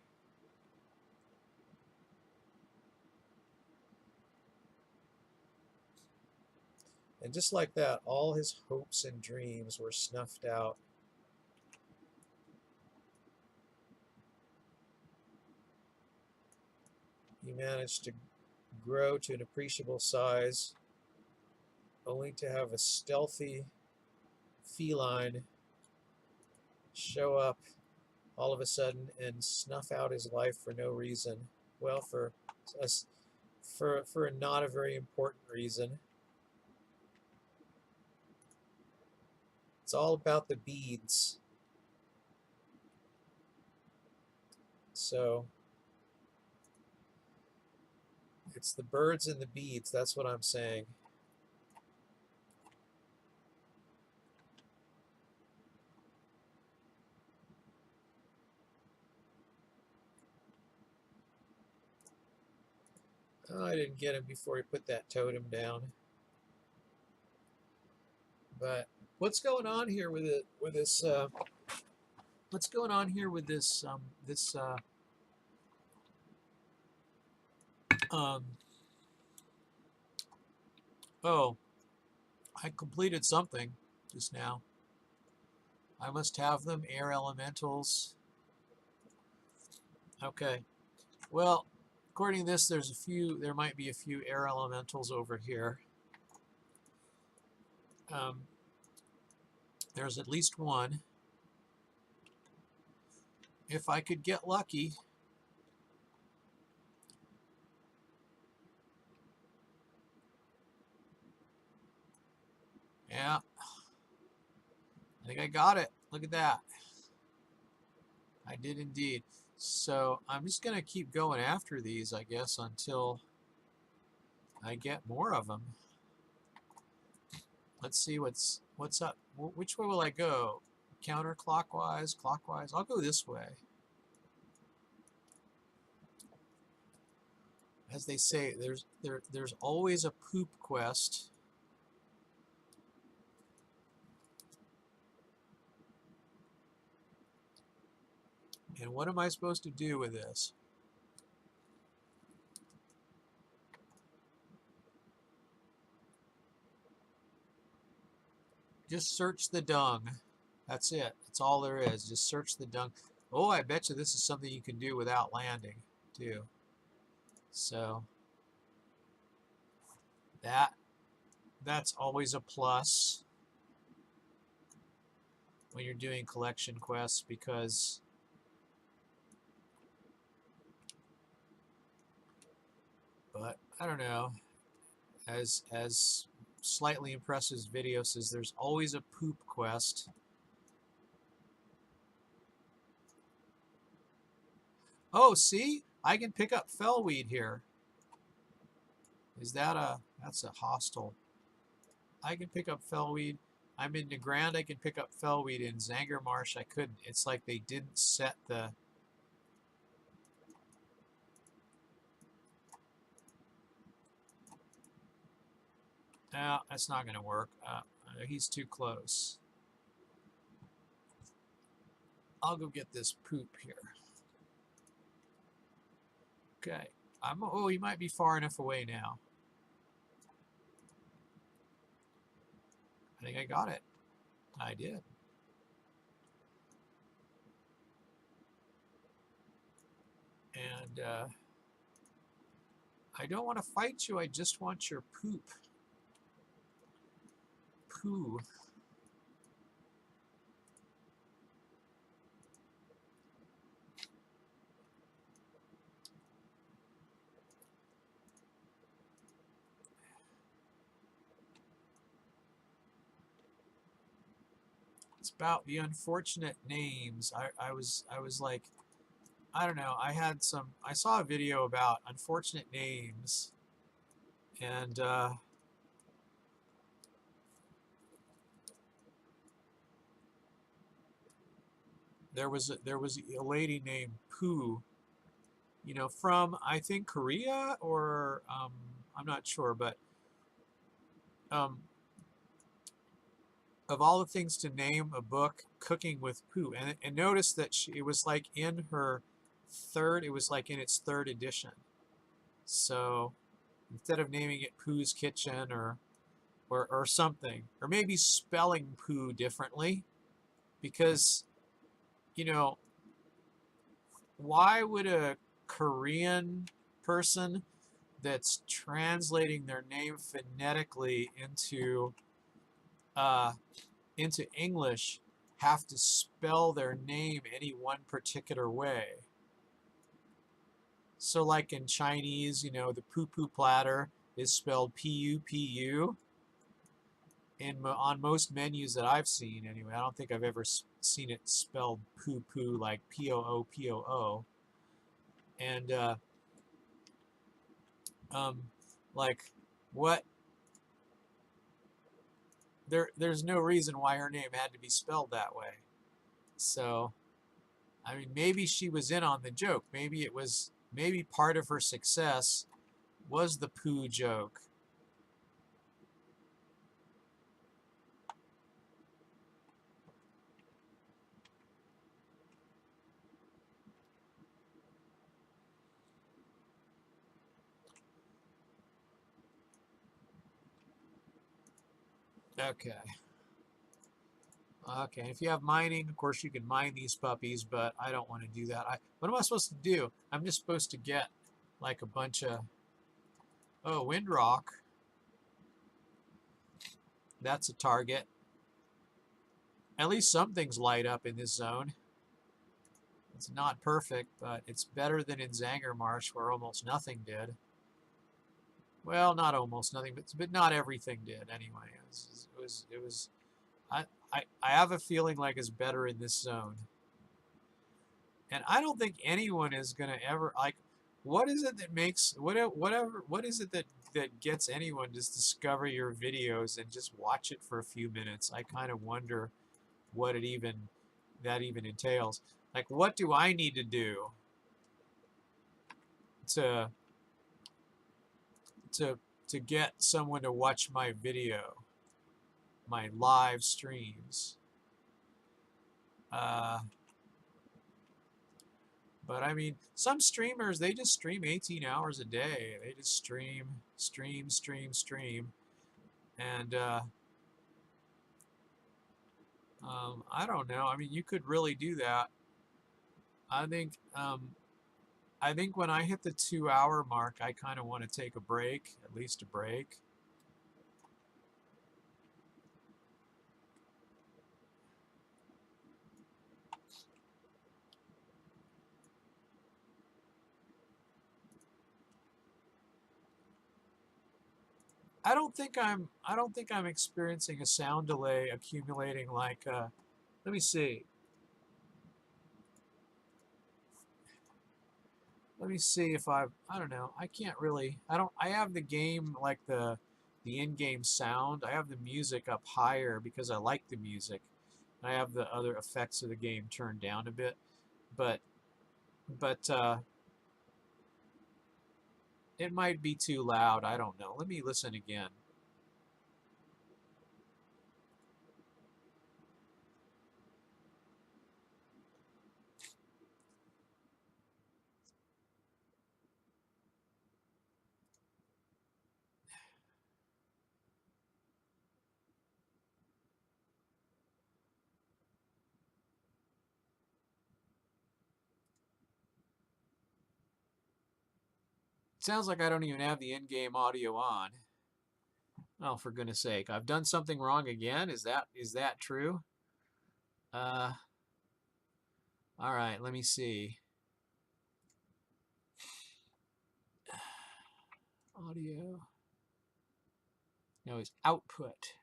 And just like that, all his hopes and dreams were snuffed out. He managed to grow to an appreciable size, only to have a stealthy feline show up all of a sudden and snuff out his life for no reason. Well, for us, for a not a very important reason. It's all about the beads. So it's the birds and the beads. That's what I'm saying. Oh, I didn't get him before he put that totem down. But what's going on here with it? With this? What's going on here with this? Um, oh, I completed something just now. I must have them. Air elementals. Okay. Well, according to this, there might be a few air elementals over here. There's at least one. If I could get lucky. Yeah. I think I got it. Look at that. I did indeed. So I'm just going to keep going after these, I guess, until I get more of them. Let's see what's up. Which way will I go? Counterclockwise, clockwise? I'll go this way. As they say, there's always a poop quest. And what am I supposed to do with this? Just search the dung. That's it. That's all there is. Just search the dung. Oh, I bet you this is something you can do without landing, too. So that's always a plus when you're doing collection quests, because but I don't know, as Slightly Impressive video says, there's always a poop quest. Oh, see, I can pick up fellweed here. Is that that's a hostile? I can pick up fellweed. I'm in Negrand, I can pick up fellweed. In Zangermarsh, I couldn't. It's like they didn't set the... No, that's not going to work. He's too close. I'll go get this poop here. Okay. Oh, he might be far enough away now. I think I got it. I did. And I don't want to fight you. I just want your poop. poo. It's about the unfortunate names. I was like, I don't know. I saw a video about unfortunate names, and there was a lady named Pooh, you know, from I think Korea or I'm not sure, but um, of all the things to name a book, Cooking with Pooh, and notice that it was like in her third, it was like in its third edition. So instead of naming it Pooh's Kitchen or something, or maybe spelling Pooh differently, because you know, why would a Korean person that's translating their name phonetically uh, into English have to spell their name any one particular way? So like in Chinese, you know, the poo poo platter is spelled P-U-P-U. And on most menus that I've seen, anyway, I don't think I've ever seen it spelled poo poo like P-O-O-P-O-O. And um, like, what? There's no reason why her name had to be spelled that way. So, I mean, maybe she was in on the joke. Maybe part of her success was the poo joke. Okay. Okay, if you have mining, of course you can mine these puppies, but I don't want to do that. What am I supposed to do? I'm just supposed to get like a bunch of, oh, Windrock. That's a target. At least some things light up in this zone. It's not perfect, but it's better than in Zangermarsh where almost nothing did. Well, not almost nothing, but not everything did anyway. It was I have a feeling like it's better in this zone. And I don't think anyone is gonna ever like. What is it that makes whatever? What is it that gets anyone to just discover your videos and just watch it for a few minutes? I kind of wonder what it even that even entails. Like, what do I need to do to to to get someone to watch my video, my live streams? Uh, But I mean, some streamers, they just stream 18 hours a day. They just stream. And I don't know. I mean, you could really do that. I think I think when I hit the 2 hour mark, I kind of want to take a break, at least a break. I don't think I'm experiencing a sound delay accumulating like let me see. Let me see if I don't know. I can't really. I have the game like the in-game sound. I have the music up higher because I like the music. I have the other effects of the game turned down a bit, but but it might be too loud. I don't know. Let me listen again. It sounds like I don't even have the in-game audio on. Oh, for goodness sake, I've done something wrong again. Is that true? All right, let me see. Audio. No, it's output.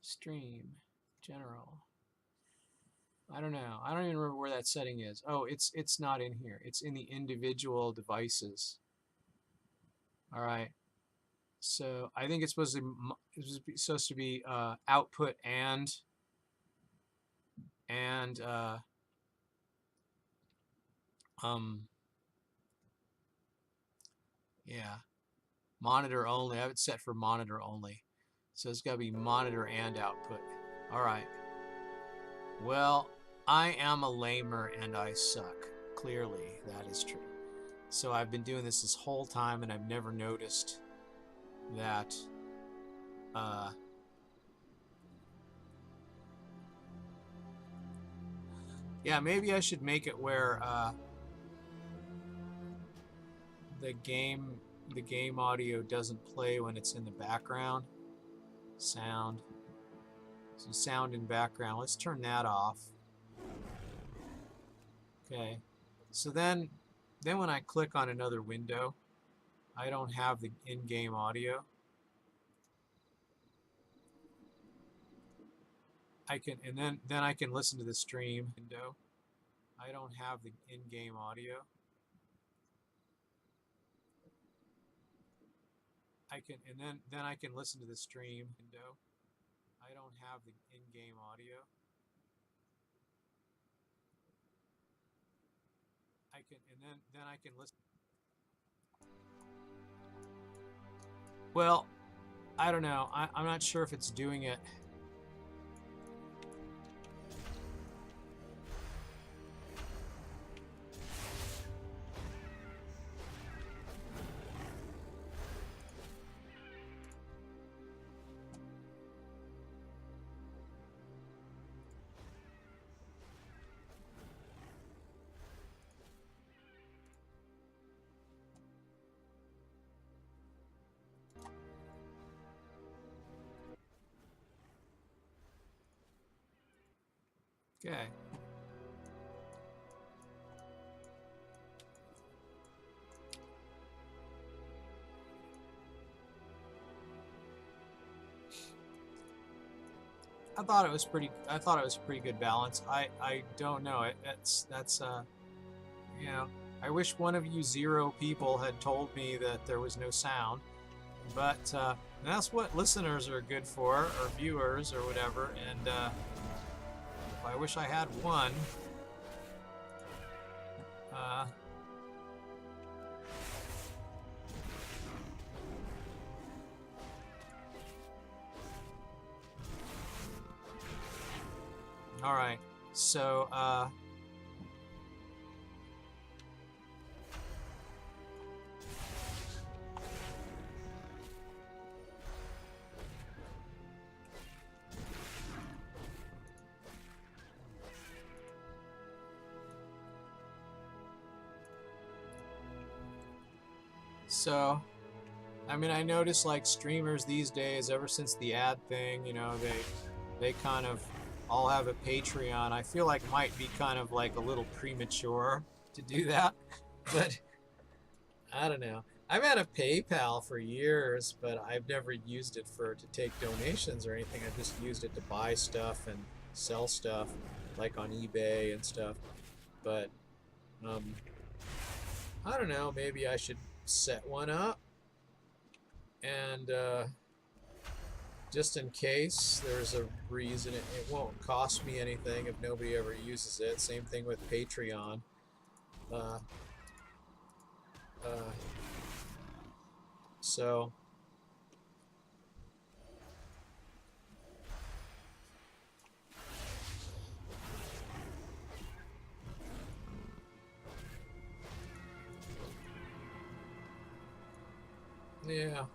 Stream. General. I don't know. I don't even remember where that setting is. Oh, it's not in here. It's in the individual devices. All right. So I think it's supposed to be output and um yeah, monitor only. I have it set for monitor only. So it's got to be monitor and output. All right. Well, I am a lamer and I suck. Clearly, that is true. So I've been doing this whole time and I've never noticed that yeah, maybe I should make it where the game audio doesn't play when it's in the background. Sound. So sound in background. Let's turn that off. Okay. So then when I click on another window, I don't have the in-game audio. I can then I can listen to the stream window. I don't have the in-game audio. I can then I can listen to the stream window. I don't have the in-game audio. I can then I can listen. Well, I don't know. I'm not sure if it's doing it. Okay. I thought it was pretty good balance. I don't know. That's you know, I wish one of you 0 people had told me that there was no sound. But that's what listeners are good for, or viewers, or whatever. And I wish I had one. All right. So I mean, I notice like streamers these days, ever since the ad thing, you know, they kind of all have a Patreon. I feel like might be kind of like a little premature to do that, but I don't know. I've had a PayPal for years, but I've never used it to take donations or anything. I've just used it to buy stuff and sell stuff, like on eBay and stuff. But I don't know. Maybe I should set one up, and just in case there's a reason, it won't cost me anything if nobody ever uses it. Same thing with Patreon. So yeah.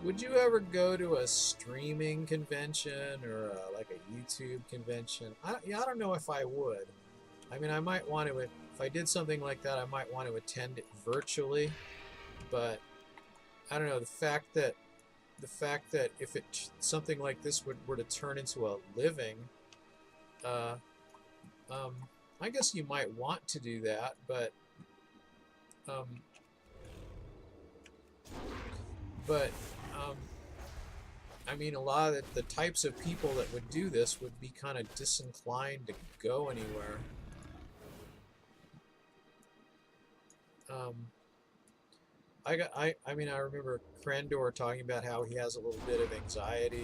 Would you ever go to a streaming convention or like a YouTube convention? Yeah, I don't know if I would. I mean, I might want to, if I did something like that, I might want to attend it virtually. But I don't know, the fact that if something like this were to turn into a living, uh, um, I guess you might want to do that, but um, but um, I mean, a lot of the types of people that would do this would be kind of disinclined to go anywhere. Um, I mean, I remember Krendor talking about how he has a little bit of anxiety,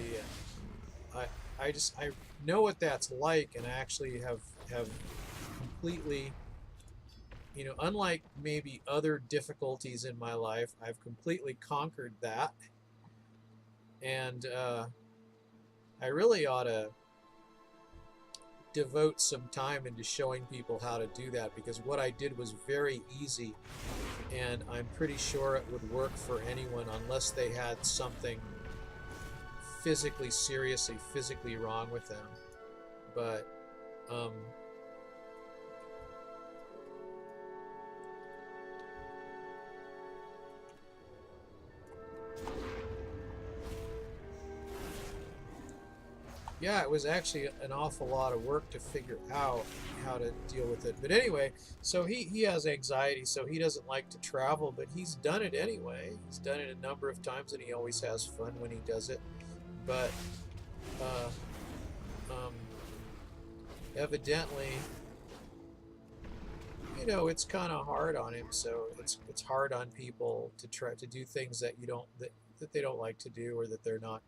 and I know what that's like, and I actually have completely, unlike maybe other difficulties in my life, I've completely conquered that, and I really ought to devote some time into showing people how to do that, because what I did was very easy, and I'm pretty sure it would work for anyone unless they had something seriously physically wrong with them. But yeah, it was actually an awful lot of work to figure out how to deal with it. But anyway, so he has anxiety, so he doesn't like to travel, but he's done it anyway. He's done it a number of times, and he always has fun when he does it. But uh, um, evidently, it's kind of hard on him. So it's hard on people to try to do things that that they don't like to do, or that they're not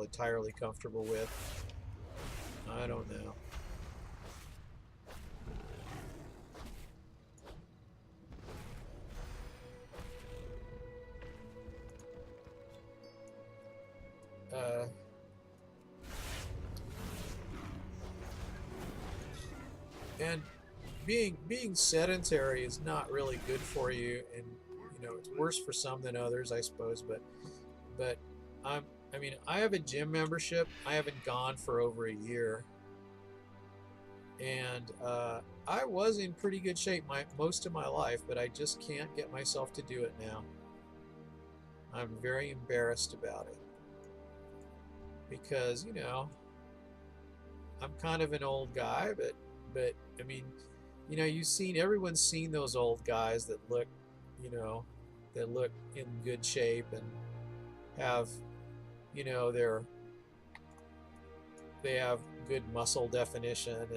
entirely comfortable with. I don't know. Uh, and being sedentary is not really good for you, and it's worse for some than others, I suppose. But I'm I mean, I have a gym membership. I haven't gone for over a year, and I was in pretty good shape most of my life, but I just can't get myself to do it now. I'm very embarrassed about it because I'm kind of an old guy, but I mean, everyone's seen those old guys that look, you know, that look in good shape and have, they're they have good muscle definition,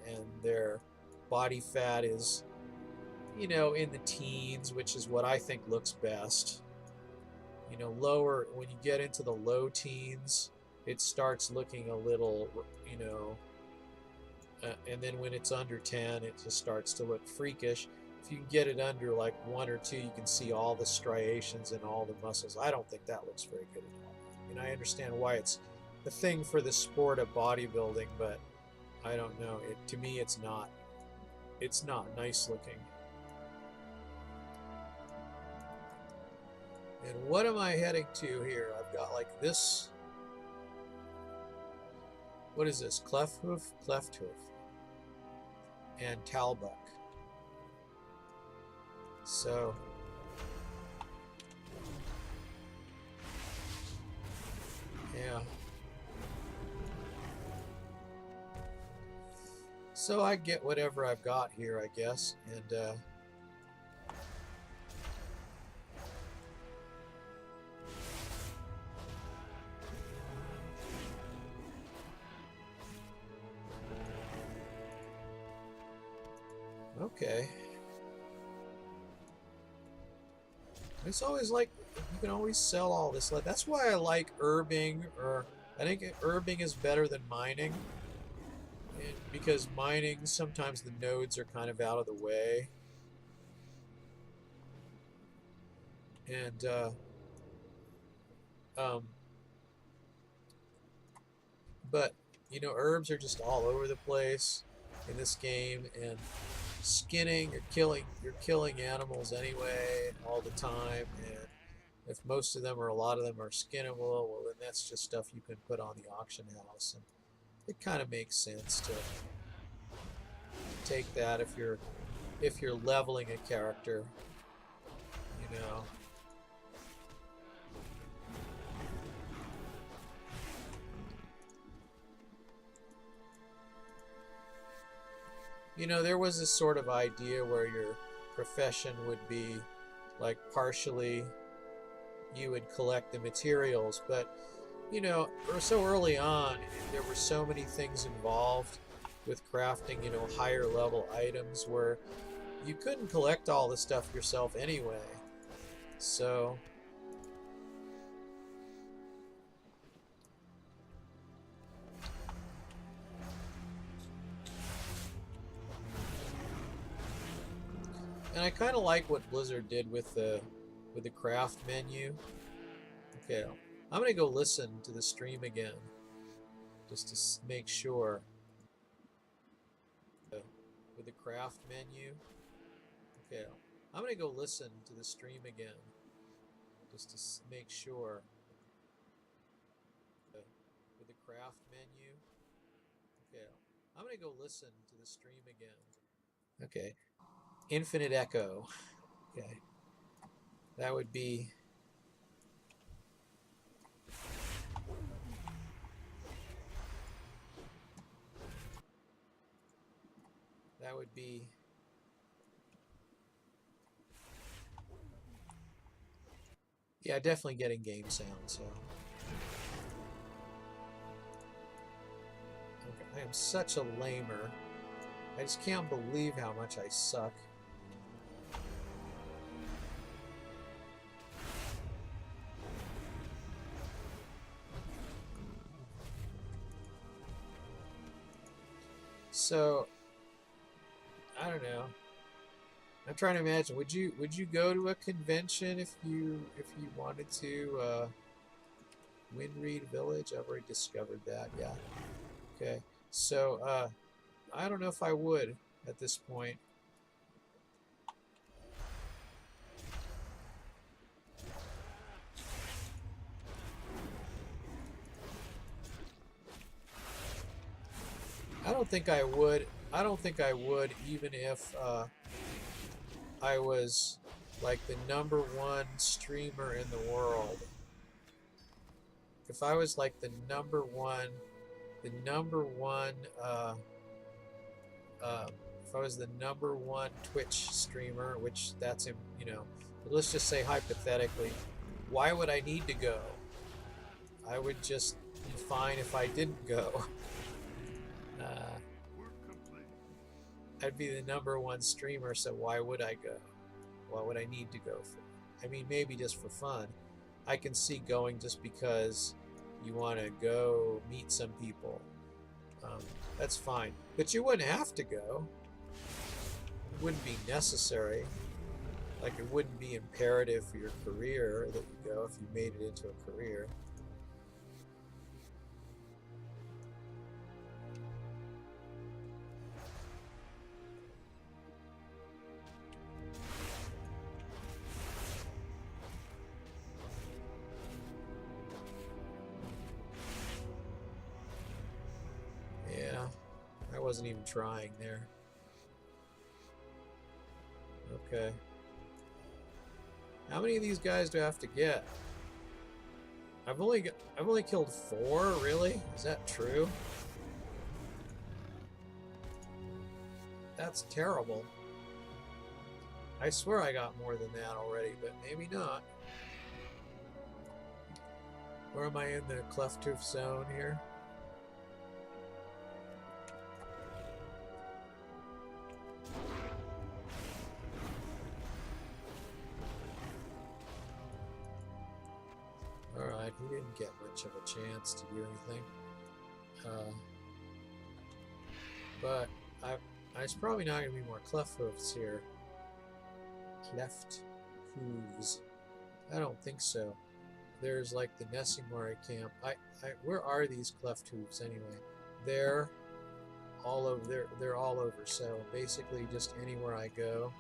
and their body fat is, in the teens, which is what I think looks best. Lower, when you get into the low teens, it starts looking a little, and then when it's under 10, it just starts to look freakish. If you can get it under like 1 or 2, you can see all the striations and all the muscles. I don't think that looks very good at all. I mean, I understand why it's the thing for the sport of bodybuilding, but I don't know. To me, it's not. It's not nice looking. And what am I heading to here? I've got like this. What is this? Cleft hoof, and Talbuck. So yeah. So I get whatever I've got here, I guess, and okay. It's always like you can always sell all this. That's why I like herbing, or I think herbing is better than mining, because mining sometimes the nodes are kind of out of the way, and um, but herbs are just all over the place in this game, and skinning, you're killing animals anyway all the time, and If most of them or a lot of them are skinnable, well then that's just stuff you can put on the auction house, and it kind of makes sense to take that if you're leveling a character, you know. You know, there was this sort of idea where your profession would be like partially you would collect the materials, but you know, so early on there were so many things involved with crafting, you know, higher level items where you couldn't collect all the stuff yourself anyway. So and I kind of like what Blizzard did with the craft menu. Okay, I'm gonna go listen to the stream again just to make sure. With the craft menu. Okay, I'm gonna go listen to the stream again just to make sure. With the craft menu. Okay, I'm gonna go listen to the stream again. Okay, infinite echo. Okay, that would be. That would be. Yeah, definitely getting game sound, so. Okay, I am such a lamer. I just can't believe how much I suck. So, I don't know. I'm trying to imagine. Would you go to a convention if you wanted to? Windreed Village. I've already discovered that. Yeah. Okay. So I don't know if I would at this point. I don't think I would. I don't think I would, even if I was like the #1 streamer in the world. If I was like the number one, if I was the #1 Twitch streamer, which that's, you know, let's just say hypothetically, why would I need to go? I would just be fine if I didn't go. I'd be the #1 streamer, so why would I go? What would I need to go for? I mean, maybe just for fun. I can see going just because you want to go meet some people. That's fine. But you wouldn't have to go. It wouldn't be necessary. Like, it wouldn't be imperative for your career that you go if you made it into a career. Yeah, I wasn't even trying there. Okay. How many of these guys do I have to get? I've only killed 4, really? Is that true? That's terrible. I swear I got more than that already, but maybe not. Where am I in the cleft tooth zone here? Alright, he didn't get much of a chance to do anything. But it's probably not going to be more cleft hoofs here. Cleft hooves. I don't think so. There's like the Nessimori camp. Where are these cleft hooves anyway? They're all over. They're all over. So basically, just anywhere I go.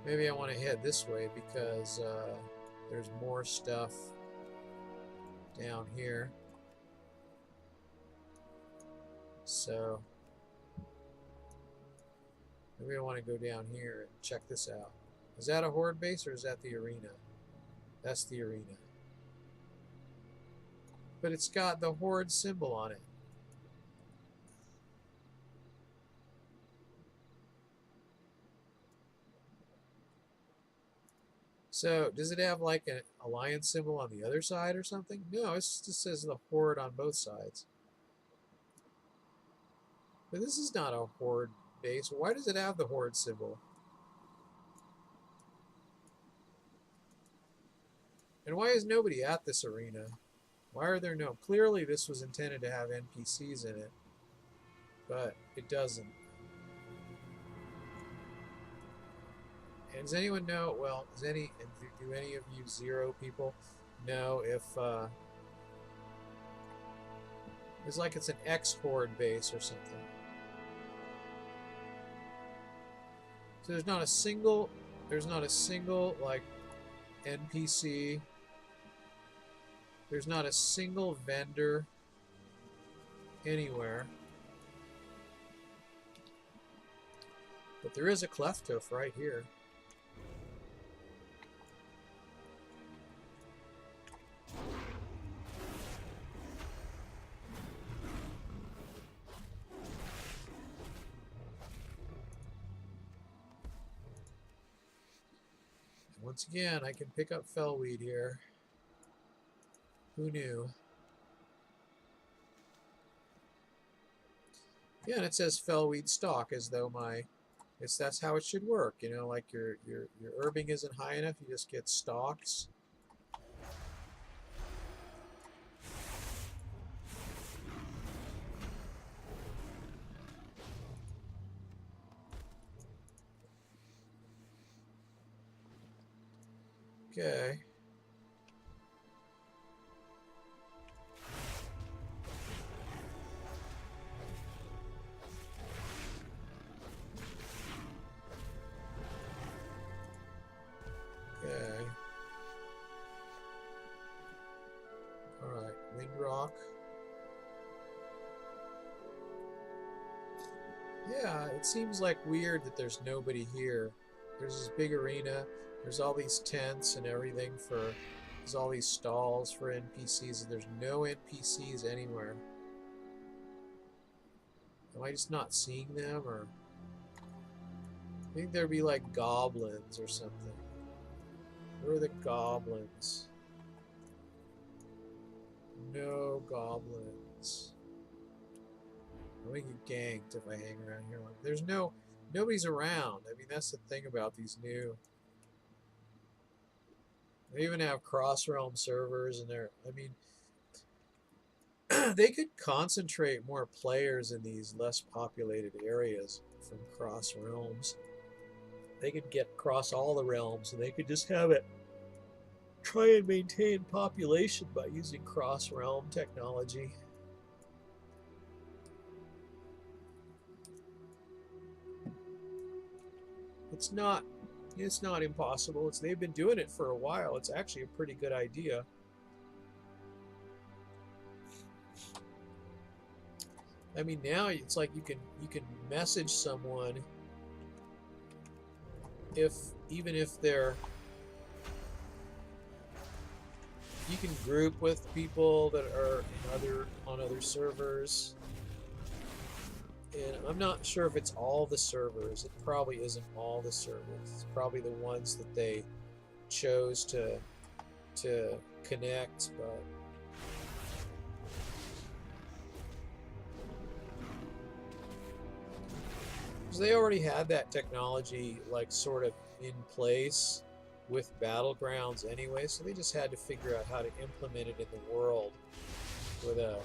Maybe I want to head this way because there's more stuff down here. So maybe I want to go down here and check this out. Is that a horde base or is that the arena? That's the arena. But it's got the horde symbol on it. So, does it have like an alliance symbol on the other side or something? No, it just says the horde on both sides. But this is not a horde base. Why does it have the horde symbol? And why is nobody at this arena? Why are there no... Clearly this was intended to have NPCs in it, but it doesn't. And does anyone know, well, do any of you Zero people know if it's like it's an X-Horde base or something? So there's not a single like NPC. There's not a single vendor anywhere. But there is a Cleftof right here. Once again, I can pick up fellweed here. Who knew? Yeah, and it says fellweed stock as though that's how it should work. You know, like your herbing isn't high enough, you just get stalks. Okay. Okay. Alright, Windrock. Yeah, it seems like weird that there's nobody here. There's this big arena. There's all these tents and everything there's all these stalls for NPCs, and there's no NPCs anywhere. Am I just not seeing them, or I think there'd be like goblins or something. Where are the goblins? No goblins. I'm gonna get ganked if I hang around here. There's nobody's around. I mean, that's the thing about these new. They even have cross-realm servers, and I mean, they could concentrate more players in these less populated areas from cross realms. They could get across all the realms, and they could just have it try and maintain population by using cross-realm technology. It's not impossible. They've been doing it for a while. It's actually a pretty good idea. I mean, now it's like you can message someone even if they're, you can group with people that are on other servers. And I'm not sure if it's all the servers. It probably isn't all the servers. It's probably the ones that they chose to connect, but because they already had that technology like sort of in place with Battlegrounds anyway, so they just had to figure out how to implement it in the world with a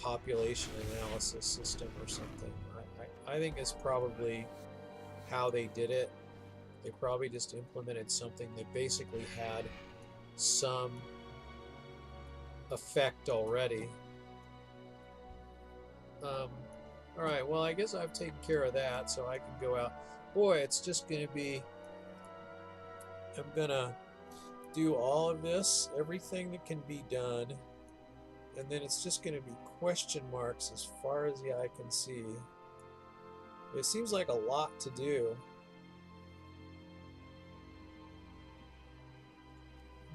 population analysis system or something. I think it's probably how they did it. They probably just implemented something that basically had some effect already. Alright, well, I guess I've taken care of that, so I can go out. Boy, it's just going to be... I'm going to do all of this, everything that can be done, and then it's just going to be question marks as far as the eye can see. It seems like a lot to do.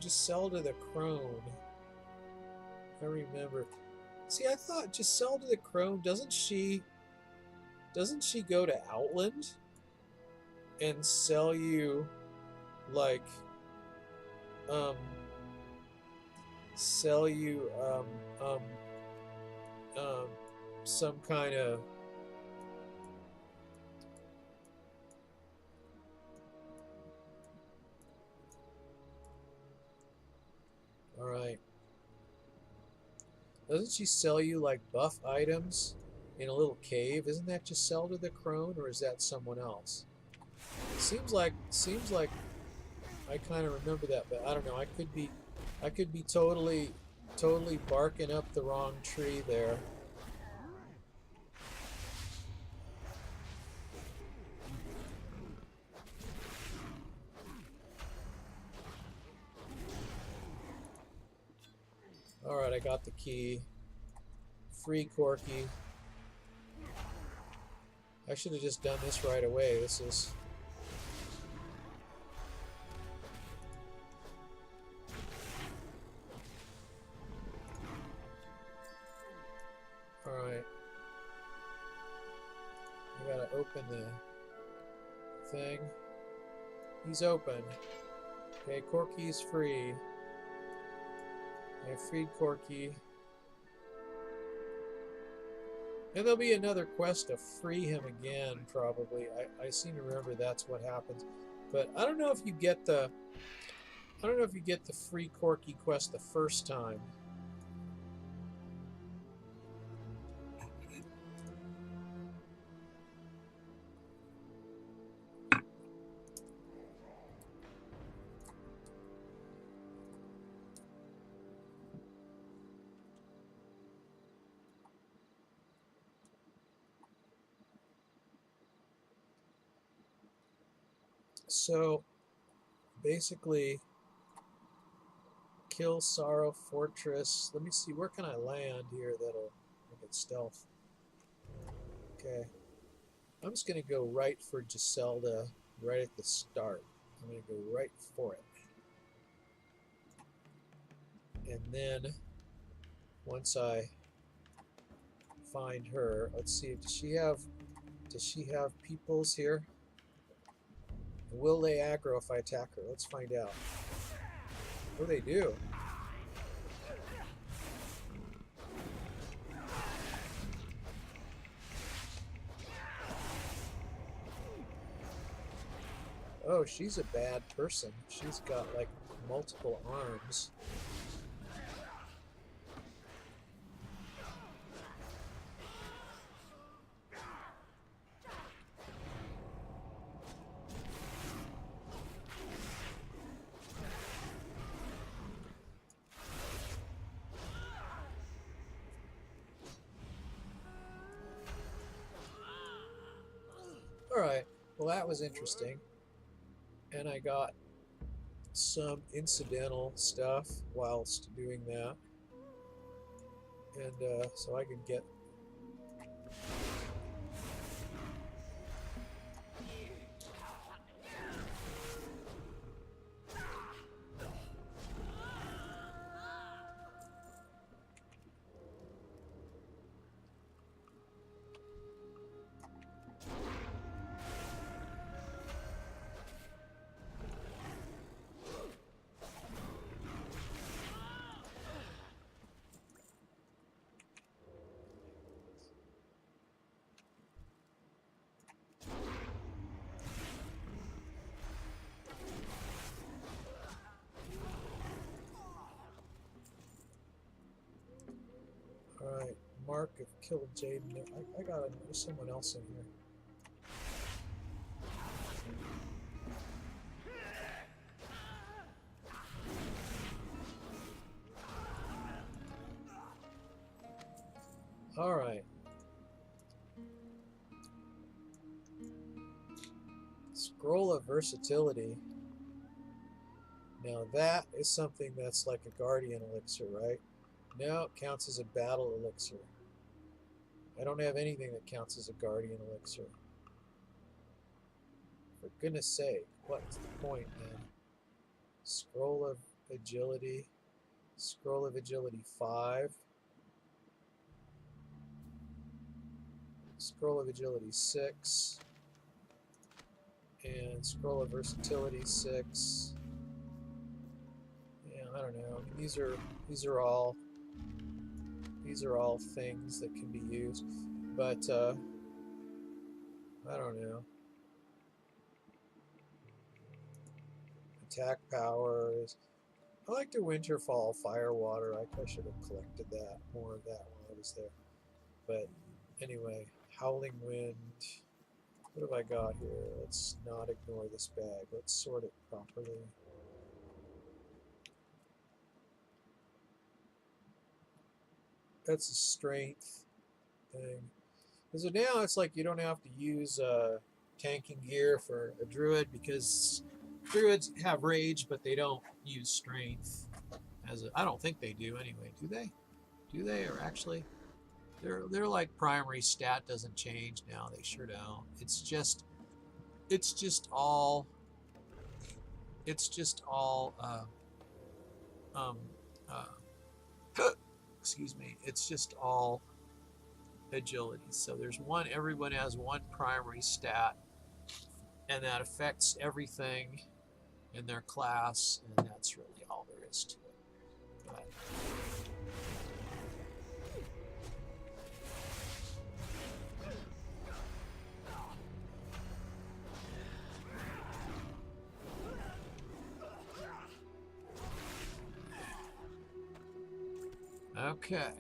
Giselda the Crone. I remember. See, I thought Giselda the Crone, doesn't she go to Outland and sell you like sell you some kind of all right. Doesn't she sell you like buff items in a little cave? Isn't that Giselda the Crone, or is that someone else? It seems like I kind of remember that, but I don't know. I could be totally barking up the wrong tree there. All right, I got the key. Free Corky. I should have just done this right away. This is... Alright. I gotta open the thing. He's open. Okay, Corky's free. I freed Corky. And there'll be another quest to free him again, probably. I seem to remember that's what happens. But I don't know if you get the free Corky quest the first time. So basically, kill Sorrow Fortress. Let me see, where can I land here that'll make it stealth? Okay. I'm just going to go right for Giselda right at the start. I'm going to go right for it. And then once I find her, let's see, does she have peoples here? Will they aggro if I attack her? Let's find out. Oh, they do. Oh, she's a bad person. She's got like multiple arms. Alright, well that was interesting. And I got some incidental stuff whilst doing that. And so I can get... Alright, Mark have killed Jaden. I got there's someone else in here. Alright. Scroll of Versatility. Now that is something that's like a guardian elixir, right? No, it counts as a battle elixir. I don't have anything that counts as a guardian elixir. For goodness sake, what's the point, man? Scroll of agility. Scroll of agility 5. Scroll of agility 6. And scroll of versatility 6. Yeah, I don't know. I mean, these are all things that can be used, but I don't know. Attack powers. I like the Winterfall Fire Water. I should have collected that, more of that while I was there. But anyway, Howling Wind. What have I got here? Let's not ignore this bag. Let's sort it properly. That's a strength thing. So now it's like you don't have to use tanking gear for a druid because druids have rage, but they don't use strength. I don't think they do anyway. Do they? Do they? Or actually, they're like primary stat doesn't change now. They sure don't. It's just all excuse me. It's just all agility. So there's one. Everyone has one primary stat, and that affects everything in their class, and that's really all there is to it. But, okay.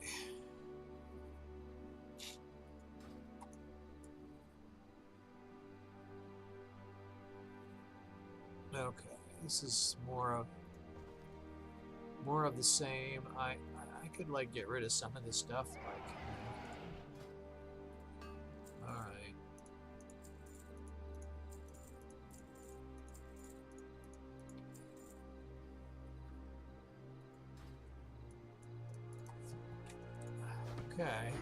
Okay. This is more of the same. I could like get rid of some of this stuff, like. All right. Okay.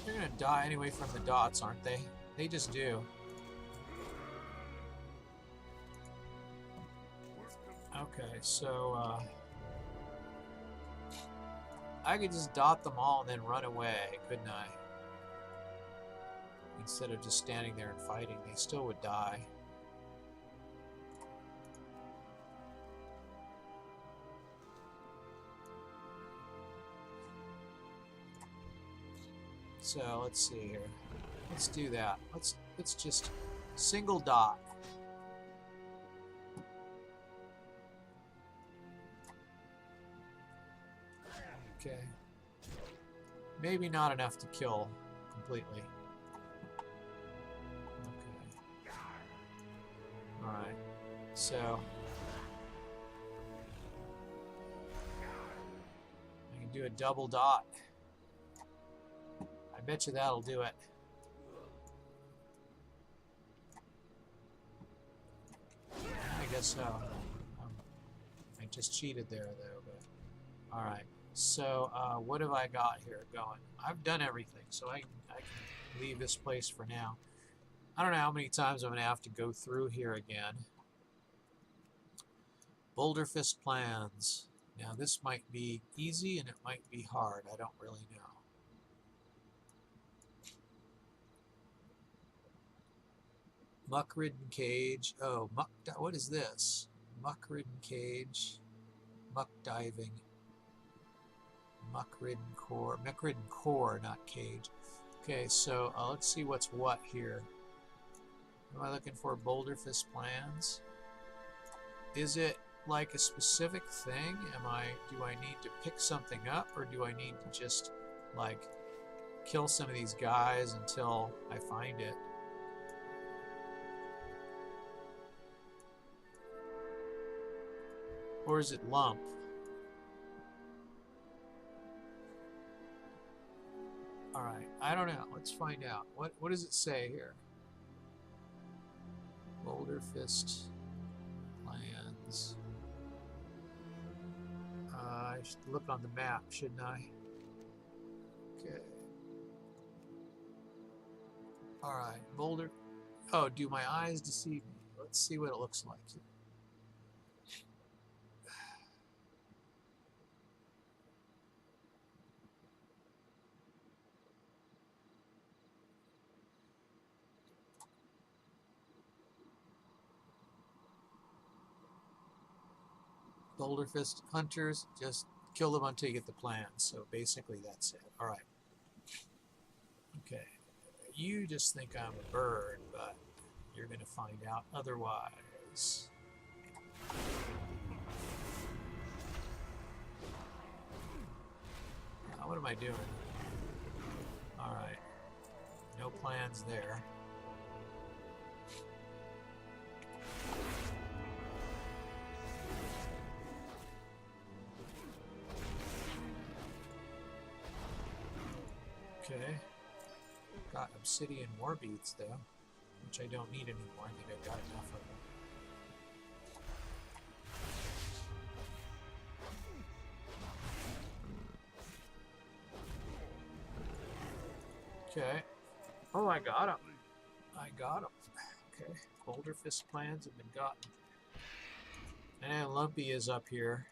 They're gonna die anyway from the dots, aren't they? They just do. Okay, so I could just dot them all and then run away, couldn't I? Instead of just standing there and fighting, they still would die. So let's see here. Let's do that. Let's just single dot. Okay. Maybe not enough to kill completely. Okay. Alright. So I can do a double dot. I bet you that'll do it. I guess so. I just cheated there, though. But all right. So what have I got here going? I've done everything, so I can leave this place for now. I don't know how many times I'm going to have to go through here again. Boulder Fist plans. Now this might be easy and it might be hard. I don't really know. Muck-ridden cage. Oh, what is this? Muck-ridden cage. Muck diving. Muck-ridden core. Muck-ridden core, not cage. Okay, so let's see what's what here. Am I looking for Boulder Fist plans? Is it like a specific thing? Do I need to pick something up, or do I need to just like kill some of these guys until I find it? Or is it lump? Alright, I don't know. Let's find out. What does it say here? Boulder Fist plans. I should look on the map, shouldn't I? Okay. Alright, Boulder. Oh, do my eyes deceive me? Let's see what it looks like here. Boulder Fist hunters, just kill them until you get the plans. So basically that's it. Alright. Okay. You just think I'm a bird, but you're going to find out otherwise. Now, what am I doing? Alright. No plans there. Okay. Got obsidian war beads though, which I don't need anymore. I think I've got enough of them. Okay. Oh, I got them. I got them. Okay. Boulder Fist plans have been gotten. And Lumpy is up here.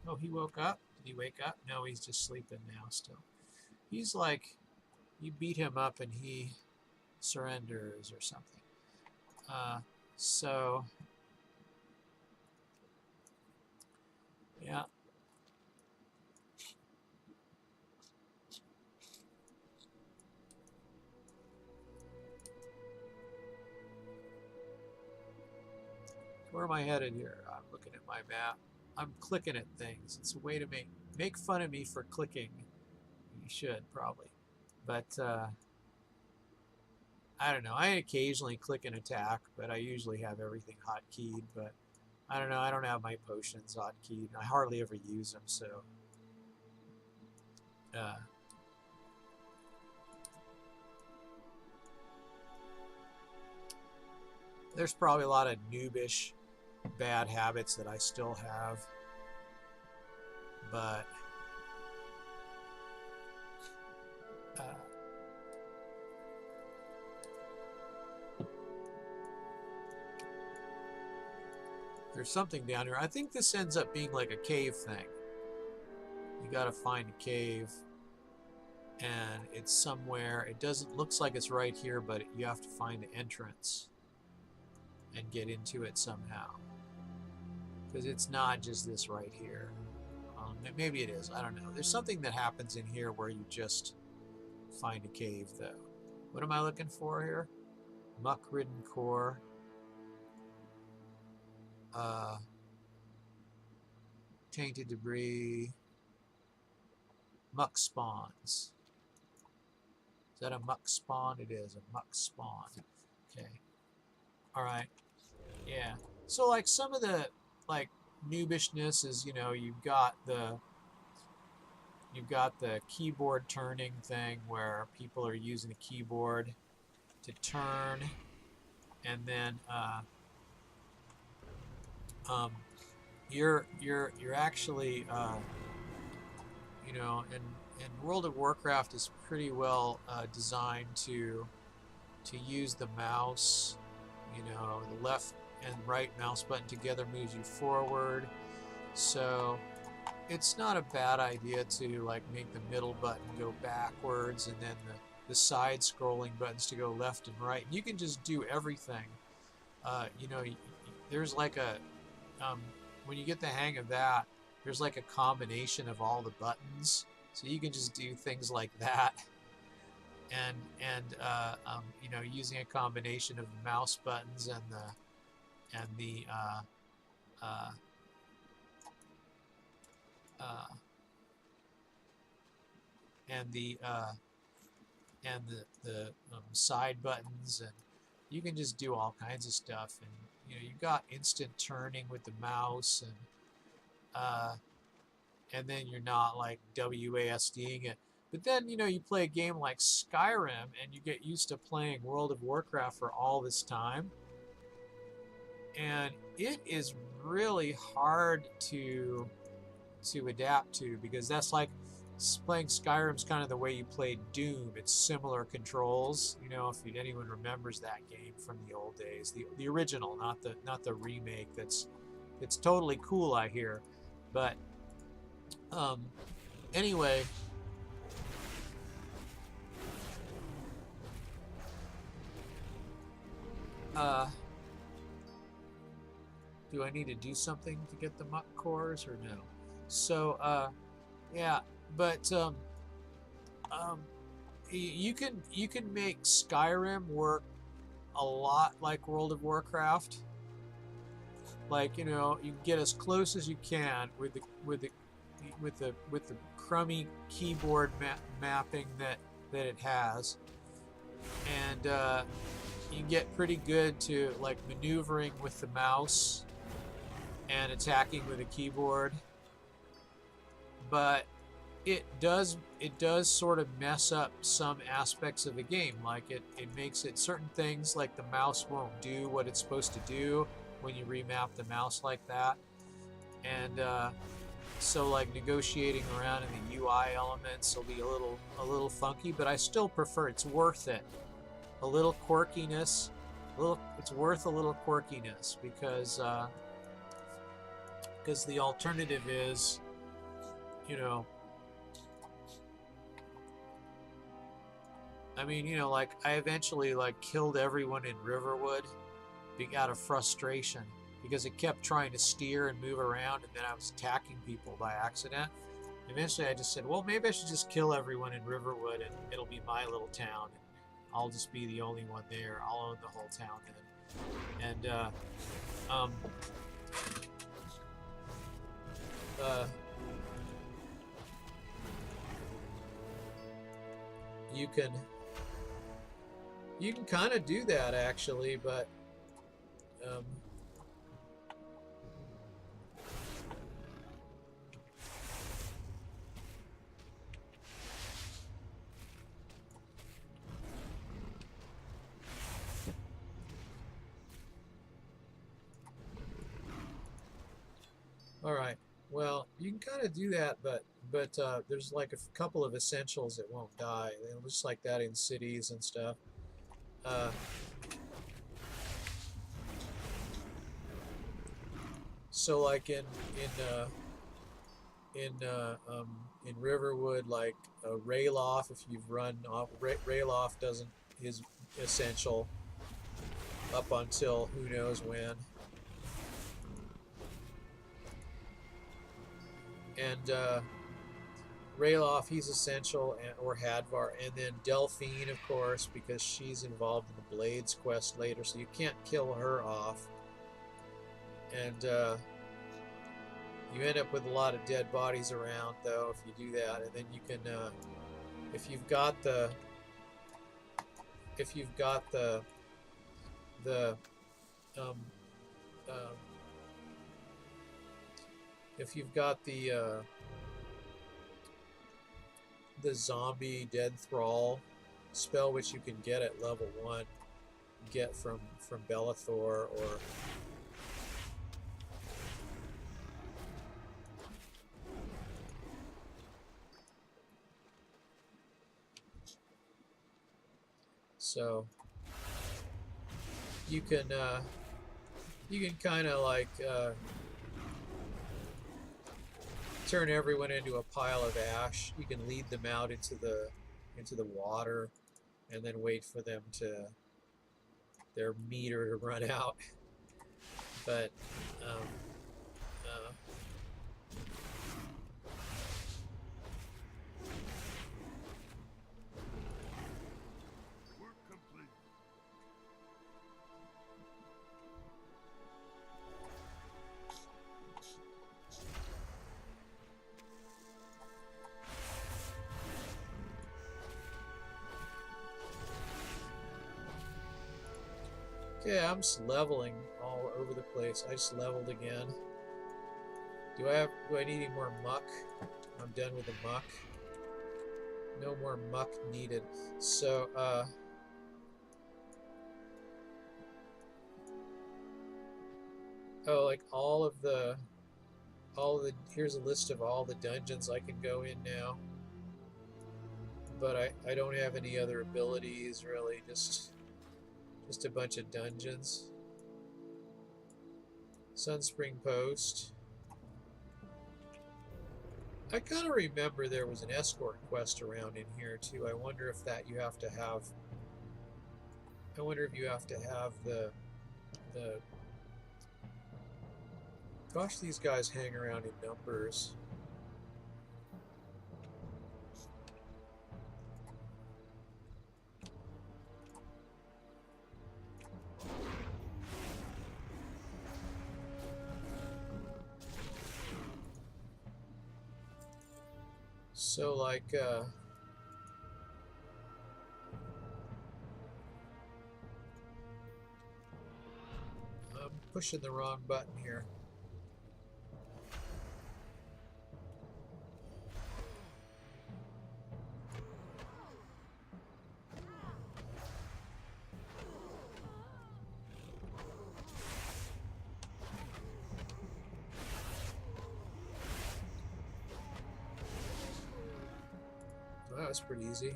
Oh, he woke up? Did he wake up? No, he's just sleeping now still. He's like, you beat him up and he surrenders or something. So, yeah. Where am I headed here? I'm looking at my map. I'm clicking at things. It's a way to make fun of me for clicking. You should, probably. But, I don't know. I occasionally click an attack, but I usually have everything hotkeyed. But I don't know. I don't have my potions hotkeyed. I hardly ever use them, so. There's probably a lot of noobish bad habits that I still have. But. There's something down here. I think this ends up being like a cave thing. You gotta find a cave. And it's somewhere. It doesn't looks like it's right here, but you have to find the entrance and get into it somehow. Because it's not just this right here. Maybe it is. I don't know. There's something that happens in here where you just find a cave, though. What am I looking for here? Muck-ridden core. Tainted debris. Muck spawns. Is that a muck spawn? It is a muck spawn. Okay. Alright. Yeah. So like some of the like noobishness is, you know, you've got the keyboard turning thing where people are using the keyboard to turn, and then you're actually you know, and World of Warcraft is pretty well designed to use the mouse. You know, the left and right mouse button together moves you forward. So it's not a bad idea to like make the middle button go backwards and then the side scrolling buttons to go left and right. You can just do everything. You know, there's like a when you get the hang of that, there's like a combination of all the buttons, so you can just do things like that. And you know, using a combination of the mouse buttons and the uh, uh, and the side buttons, and you can just do all kinds of stuff. And you've got instant turning with the mouse, and then you're not like WASDing it. But then you play a game like Skyrim, and you get used to playing World of Warcraft for all this time, and it is really hard to adapt to, because that's like playing Skyrim's kind of the way you played Doom. It's similar controls. If anyone remembers that game from the old days, the original, not the remake. It's totally cool, I hear. But anyway, do I need to do something to get the muck cores or no? So yeah, but you can make Skyrim work a lot like World of Warcraft. Like you can get as close as you can with the crummy keyboard mapping that it has, and you can get pretty good to like maneuvering with the mouse and attacking with a keyboard. But it does sort of mess up some aspects of the game. Like it makes it certain things, like the mouse won't do what it's supposed to do when you remap the mouse like that. And so like negotiating around in the UI elements will be a little funky, but I still prefer, it's worth it. A little quirkiness, it's worth a little quirkiness, because the alternative is, I mean, like I eventually like killed everyone in Riverwood out of frustration, because it kept trying to steer and move around, and then I was attacking people by accident. Eventually I just said, well, maybe I should just kill everyone in Riverwood, and it'll be my little town. I'll just be the only one there. I'll own the whole town then. And you can kind of do that actually, but all right. Well, you can kind of do that, but there's like a couple of essentials that won't die. They're just like that in cities and stuff. So like in Riverwood, like Rayloff, if you've run off, Rayloff doesn't is essential up until who knows when. And Rayloff, he's essential, or Hadvar, and then Delphine, of course, because she's involved in the Blades quest later, so you can't kill her off. And you end up with a lot of dead bodies around, though, if you do that. And then you can, if you've got the the zombie dead thrall spell, which you can get at level 1, get from Bellathor, or so you can kind of like turn everyone into a pile of ash. You can lead them out into the water, and then wait for them their meter to run out. But Okay, I'm just leveling all over the place. I just leveled again. Do I need any more muck? I'm done with the muck. No more muck needed. So, oh, like here's a list of all the dungeons I can go in now. But I don't have any other abilities really, just a bunch of dungeons. Sunspring Post. I kind of remember there was an escort quest around in here too. I wonder if that you have to have. I wonder if you have to have the. Gosh, these guys hang around in numbers. So like I'm pushing the wrong button here. That was pretty easy.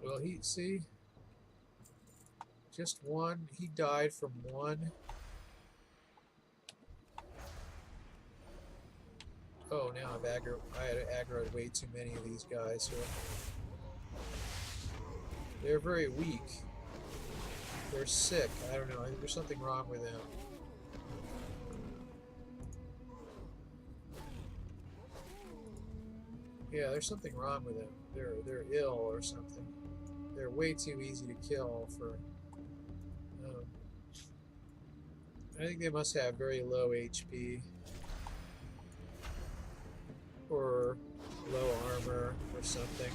Well, see, just one. He died from one. Oh, now I had aggroed way too many of these guys here. They're very weak. They're sick. I don't know. There's something wrong with them. Yeah, there's something wrong with them. They're ill or something. They're way too easy to kill for. I think they must have very low HP or low armor or something.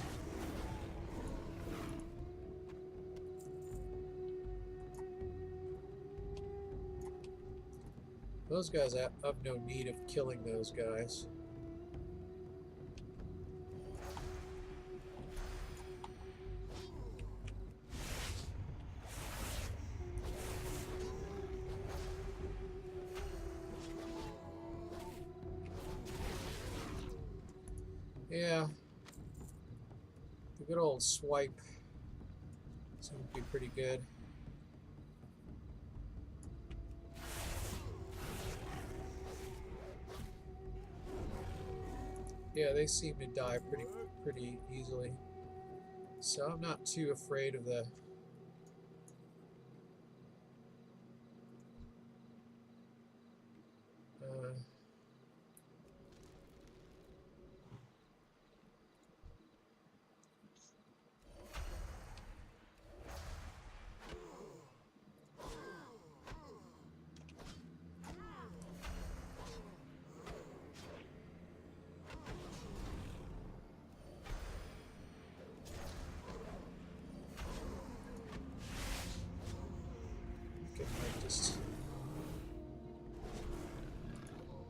Those guys have no need of killing those guys. Yeah, the good old swipe seems to be pretty good. Yeah, they seem to die pretty easily. So I'm not too afraid of the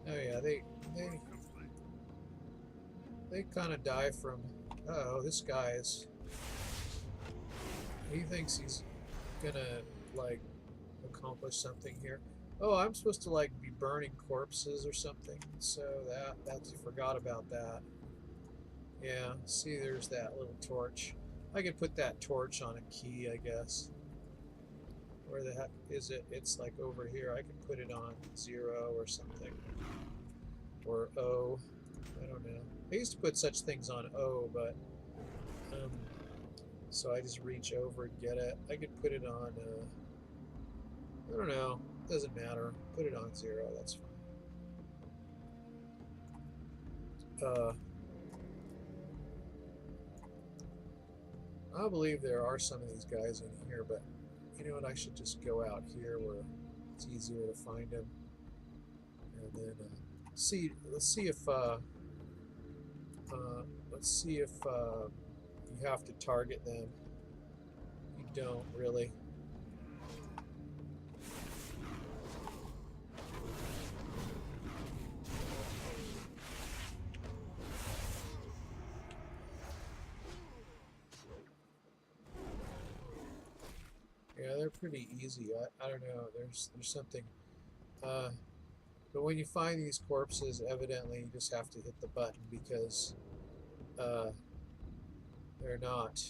oh yeah, they kind of die from. Oh, this guy is. He thinks he's gonna like accomplish something here. Oh, I'm supposed to like be burning corpses or something. So that's forgot about that. Yeah, see, there's that little torch. I could put that torch on a key, I guess. Where the heck is it? It's like over here. I could put it on 0 or something. Or O. I don't know. I used to put such things on O, but so I just reach over and get it. I could put it on I don't know. Doesn't matter. Put it on 0. That's fine. I believe there are some of these guys in here, but you know what? I should just go out here where it's easier to find them, and then let's see if You have to target them. You don't really. Yeah, they're pretty easy. I don't know. There's something. Uh, but when you find these corpses, evidently you just have to hit the button because uh, they're not.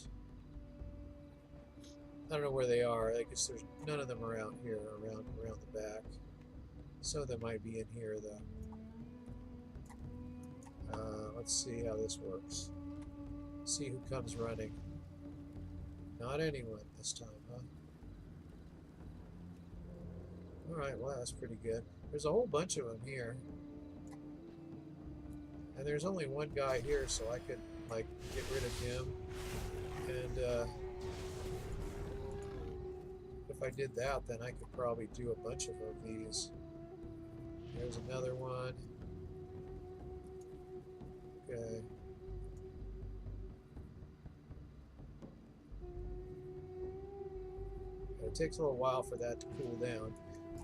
I don't know where they are. I guess there's none of them around here, around the back. Some of them might be in here though. Let's see how this works. See who comes running. Not anyone this time, huh? Alright, well, that's pretty good. There's a whole bunch of them here. And there's only one guy here, so I could, like, get rid of him. And, if I did that, then I could probably do a bunch of these. There's another one. Okay. It takes a little while for that to cool down.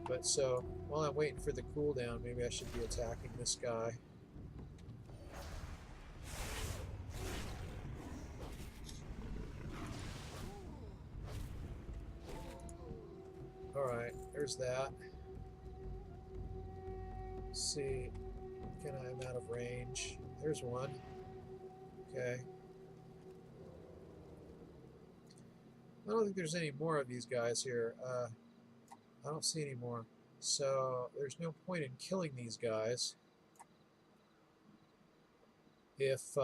But so, while I'm waiting for the cooldown, maybe I should be attacking this guy. Alright, there's that. Let's see. I'm out of range. There's one. Okay. I don't think there's any more of these guys here. I don't see any more. So there's no point in killing these guys if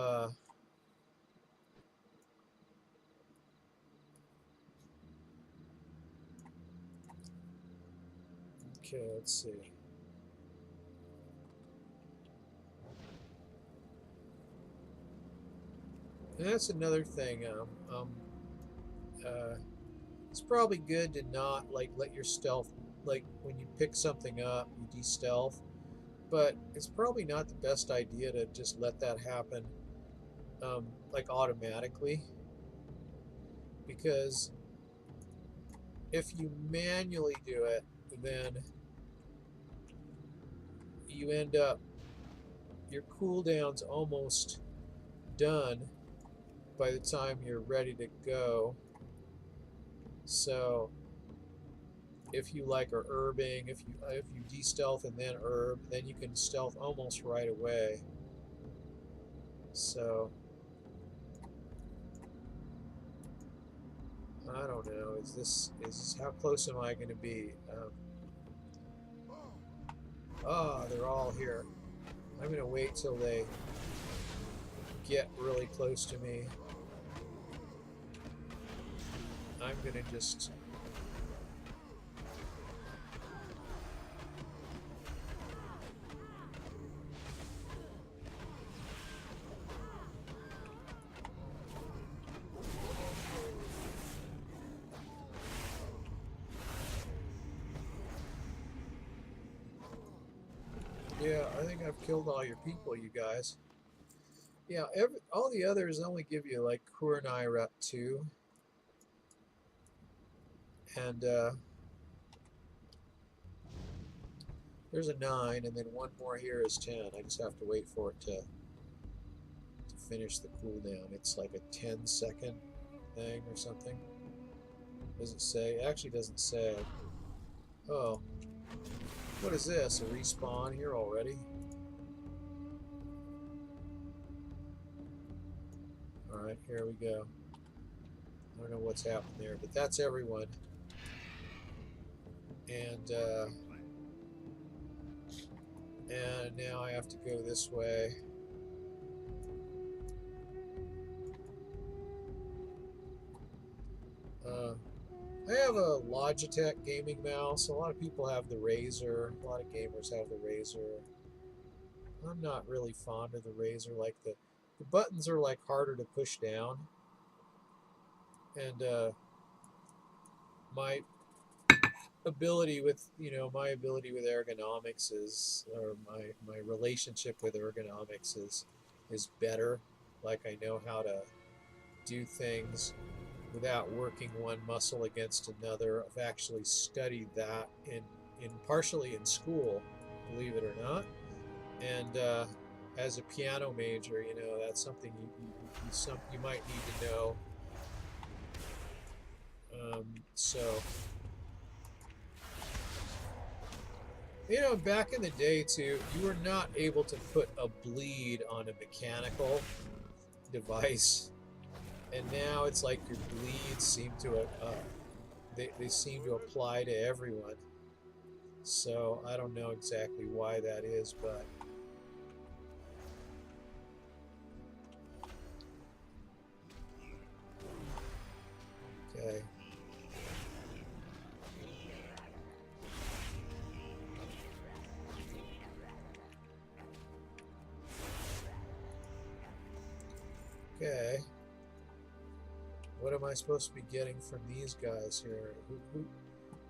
okay, let's see. And that's another thing. It's probably good to not like let your stealth, like when you pick something up, you de-stealth. But it's probably not the best idea to just let that happen, like automatically, because if you manually do it, then you end up your cooldown's almost done by the time you're ready to go. So if you like are herbing, if you de-stealth and then herb, then you can stealth almost right away. So I don't know. Is this how close am I going to be? They're all here. I'm going to wait till they get really close to me. I'm going to just... Yeah, I think I've killed all your people, you guys. Yeah, all the others only give you like Kurenai rep 2. And there's a 9, and then one more here is 10. I just have to wait for it to finish the cooldown. It's like a 10-second thing or something. Does it say? It actually doesn't say. Oh. What is this? A respawn here already? Alright, here we go. I don't know what's happened there, but that's everyone. And now I have to go this way. I have a Logitech gaming mouse. A lot of people have the Razer. A lot of gamers have the Razer. I'm not really fond of the Razer. Like the buttons are like harder to push down, and my ability with ergonomics is, or my relationship with ergonomics is better. Like I know how to do things without working one muscle against another. I've actually studied that in partially in school, believe it or not. And as a piano major, you know, that's something you might need to know. So, you know, back in the day too, you were not able to put a bleed on a mechanical device, and now it's like your bleeds seem to they seem to apply to everyone. So I don't know exactly why that is, but okay. Okay. What am I supposed to be getting from these guys here?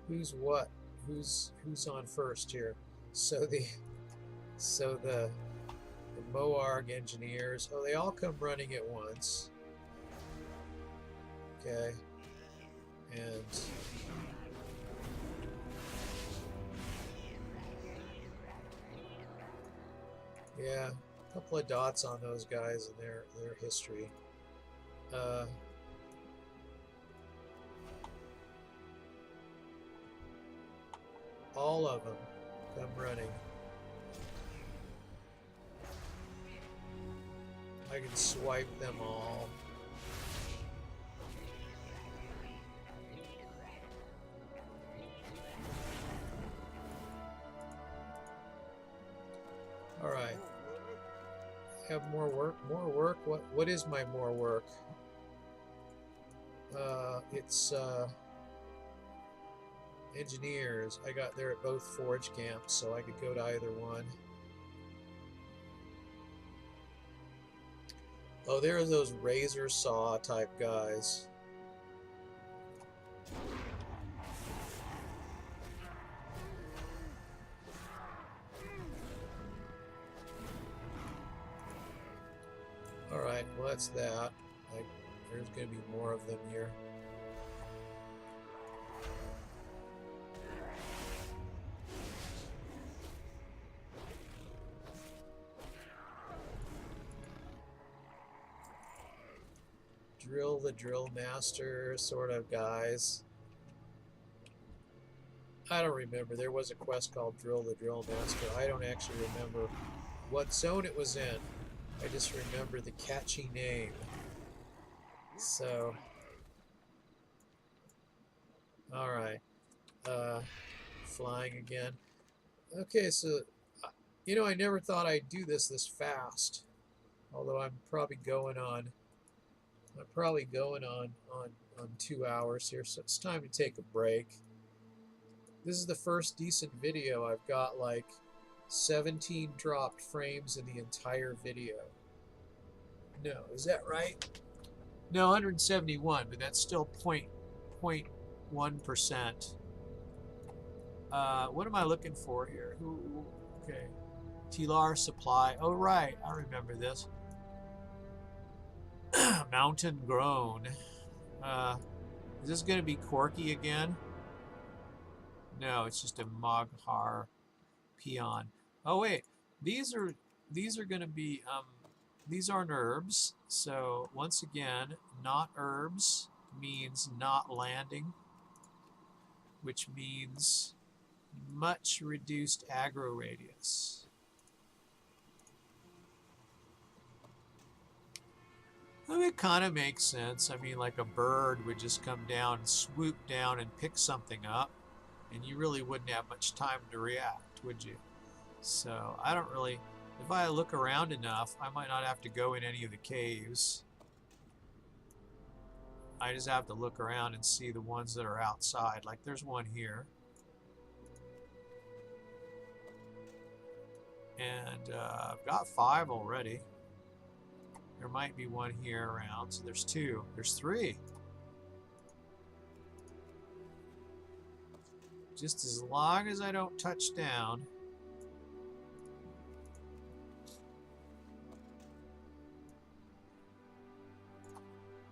Who's what? Who's on first here? So the Moarg engineers. Oh, they all come running at once. Okay. And yeah, a couple of dots on those guys and their history. All of them come running. I can swipe them all. All right. Have more work. More work. What is my more work? It's engineers. I got there at both forge camps, so I could go to either one. Oh, there are those razor saw type guys. Alright, well that's that. There's going to be more of them here. Drill the drill master sort of guys. I don't remember. There was a quest called Drill the Drill Master. I don't actually remember what zone it was in. I just remember the catchy name. So, alright. Flying again. Okay, so, you know, I never thought I'd do this fast. Although I'm probably going on 2 hours here, so it's time to take a break. This is the first decent video. I've got like 17 dropped frames in the entire video. No, is that right? No, 171, but that's still 0.1%. What am I looking for here? Okay. Tilar Supply. Oh, right. I remember this. Mountain Grown. Is this going to be Corky again? No, it's just a Moghar peon. Oh wait, these are going to be these aren't herbs. So once again, not herbs means not landing, which means much reduced aggro radius. I mean, it kind of makes sense. I mean, like a bird would just come down, swoop down, and pick something up, and you really wouldn't have much time to react, would you? So I don't really, if I look around enough, I might not have to go in any of the caves. I just have to look around and see the ones that are outside. Like there's one here. And I've got 5 already. There might be one here around. So there's 2. There's 3. Just as long as I don't touch down.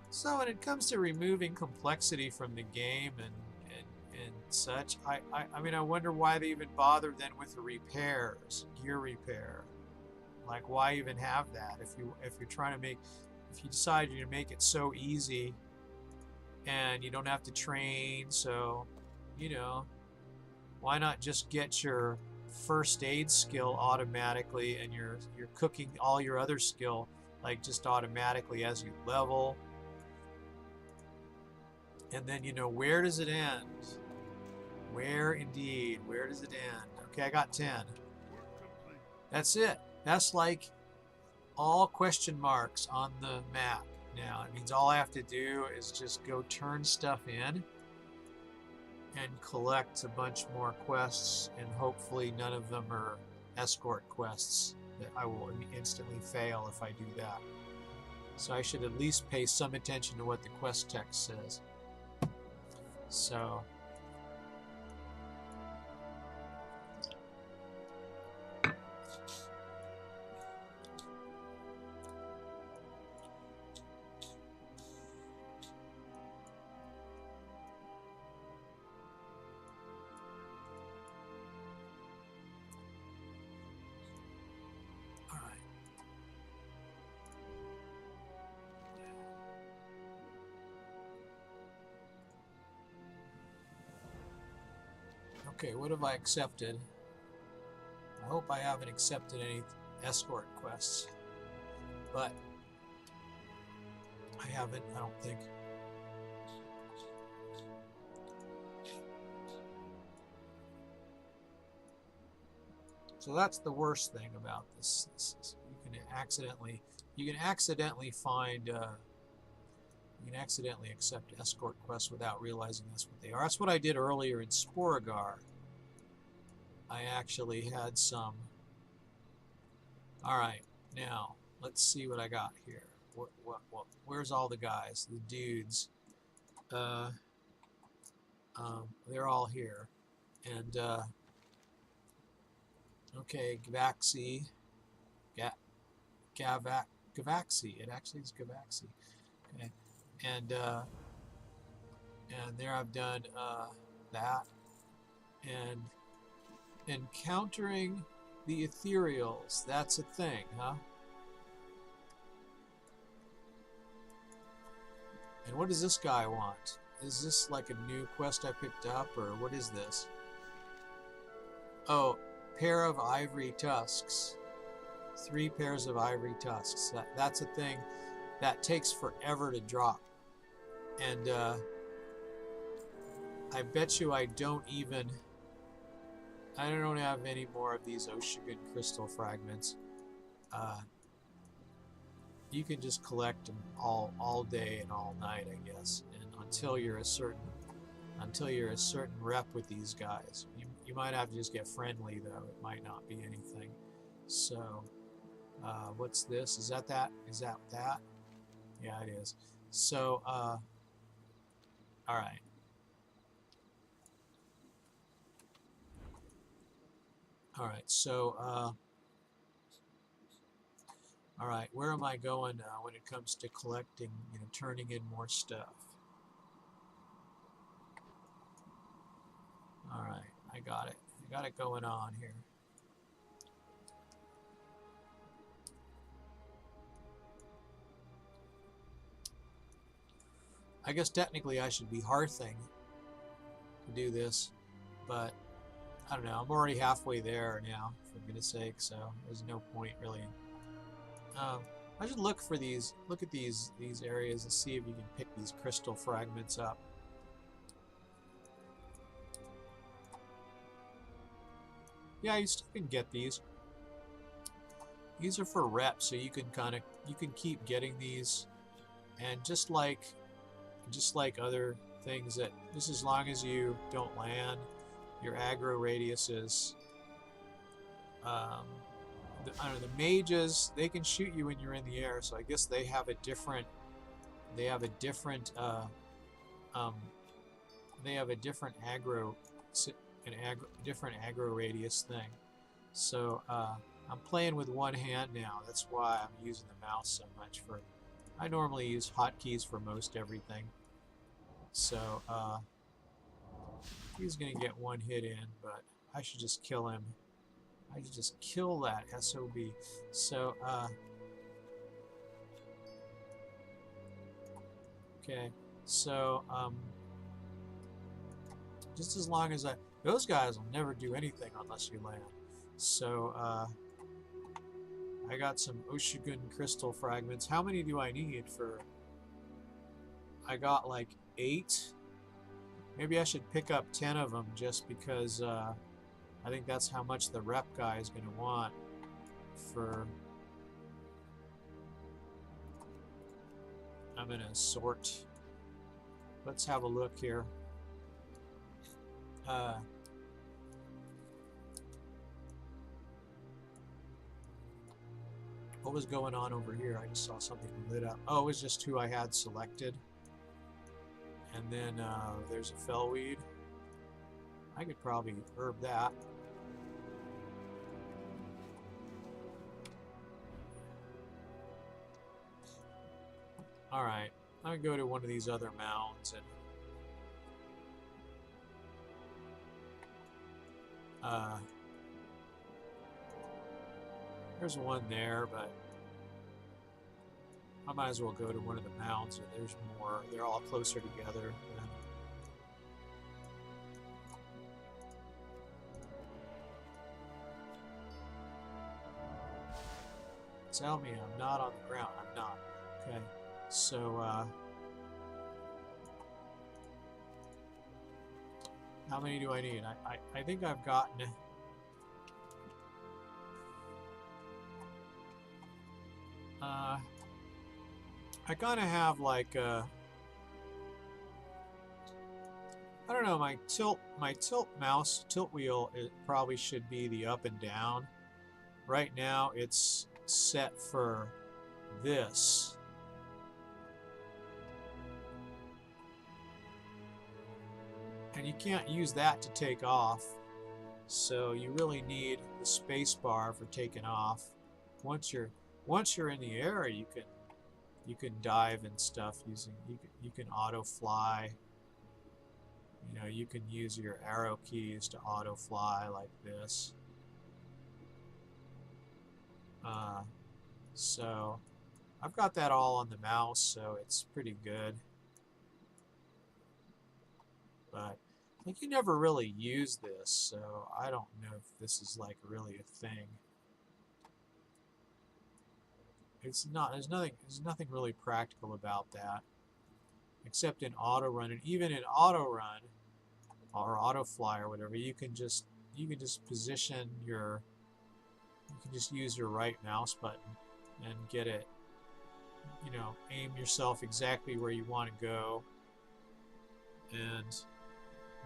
So when it comes to removing complexity from the game and such, I mean, I wonder why they even bother then with the repairs, gear repair. Like, why even have that if you're trying to make, if you decide you're gonna make it so easy and you don't have to train, so you know, why not just get your first aid skill automatically and your cooking, all your other skill, like just automatically as you level. And then, you know, where does it end? Where indeed? Where does it end? Okay, I got 10. That's it. That's like all question marks on the map now. It means all I have to do is just go turn stuff in and collect a bunch more quests, and hopefully none of them are escort quests that I will instantly fail if I do that. So I should at least pay some attention to what the quest text says. So all right. Okay, what have I accepted? I hope I haven't accepted any escort quests, but I haven't, I don't think. So that's the worst thing about this. You can accidentally find, you can accidentally accept escort quests without realizing that's what they are. That's what I did earlier in Sporagar. I actually had some. All right, now let's see what I got here. Where's all the guys, the dudes? They're all here, and okay, Gavaxi, Gavaxi. It actually is Gavaxi. Okay, and there I've done that, and encountering the ethereals. That's a thing, huh? And what does this guy want? Is this like a new quest I picked up, or what is this? Oh, pair of ivory tusks. 3 pairs of ivory tusks. That's a thing that takes forever to drop. And I bet you I don't have any more of these Oshigan crystal fragments. You can just collect them all day and all night, I guess, and until you're a certain rep with these guys. You might have to just get friendly, though. It might not be anything. So what's this? Is that that? Is that that? Yeah, it is. So all right. All right, so all right, where am I going when it comes to collecting, you know, turning in more stuff? All right, I got it. I got it going on here. I guess technically I should be hearthing to do this, but I don't know. I'm already halfway there now, for goodness sake, so there's no point really. I should look for these, look at these areas and see if you can pick these crystal fragments up. Yeah, you still can get these. These are for reps, so you can keep getting these, and just like other things, that just as long as you don't land, your aggro radius is I don't know, the mages, they can shoot you when you're in the air, so I guess they have a different aggro, different aggro radius thing. So I'm playing with one hand now. That's why I'm using the mouse so much for I normally use hotkeys for most everything. So, he's going to get one hit in, but I should just kill him. I should just kill that SOB. So, okay. So, just as long as those guys will never do anything unless you land. So, I got some Oshugun crystal fragments. How many do I need for... I got like 8. Maybe I should pick up 10 of them just because I think that's how much the rep guy is going to want for... I'm going to sort. Let's have a look here. What was going on over here? I just saw something lit up. Oh, it was just who I had selected. And then there's a fellweed. I could probably herb that. Alright, I'm going to go to one of these other mounds and there's one there, but I might as well go to one of the mounds. There's more. They're all closer together. Tell me I'm not on the ground. I'm not. Okay. So, how many do I need? I think I've gotten... I kind of have like I don't know, my tilt mouse tilt wheel, it probably should be the up and down. Right now it's set for this. And you can't use that to take off. So you really need the space bar for taking off. Once you're in the air, you can dive and stuff using you can auto fly. You know, you can use your arrow keys to auto fly like this. So I've got that all on the mouse, so it's pretty good. But like you never really use this, so I don't know if this is like really a thing. It's not. There's nothing really practical about that, except in auto run. And even in auto run or auto fly or whatever, you can just position your. You can just use your right mouse button and get it. You know, aim yourself exactly where you want to go, and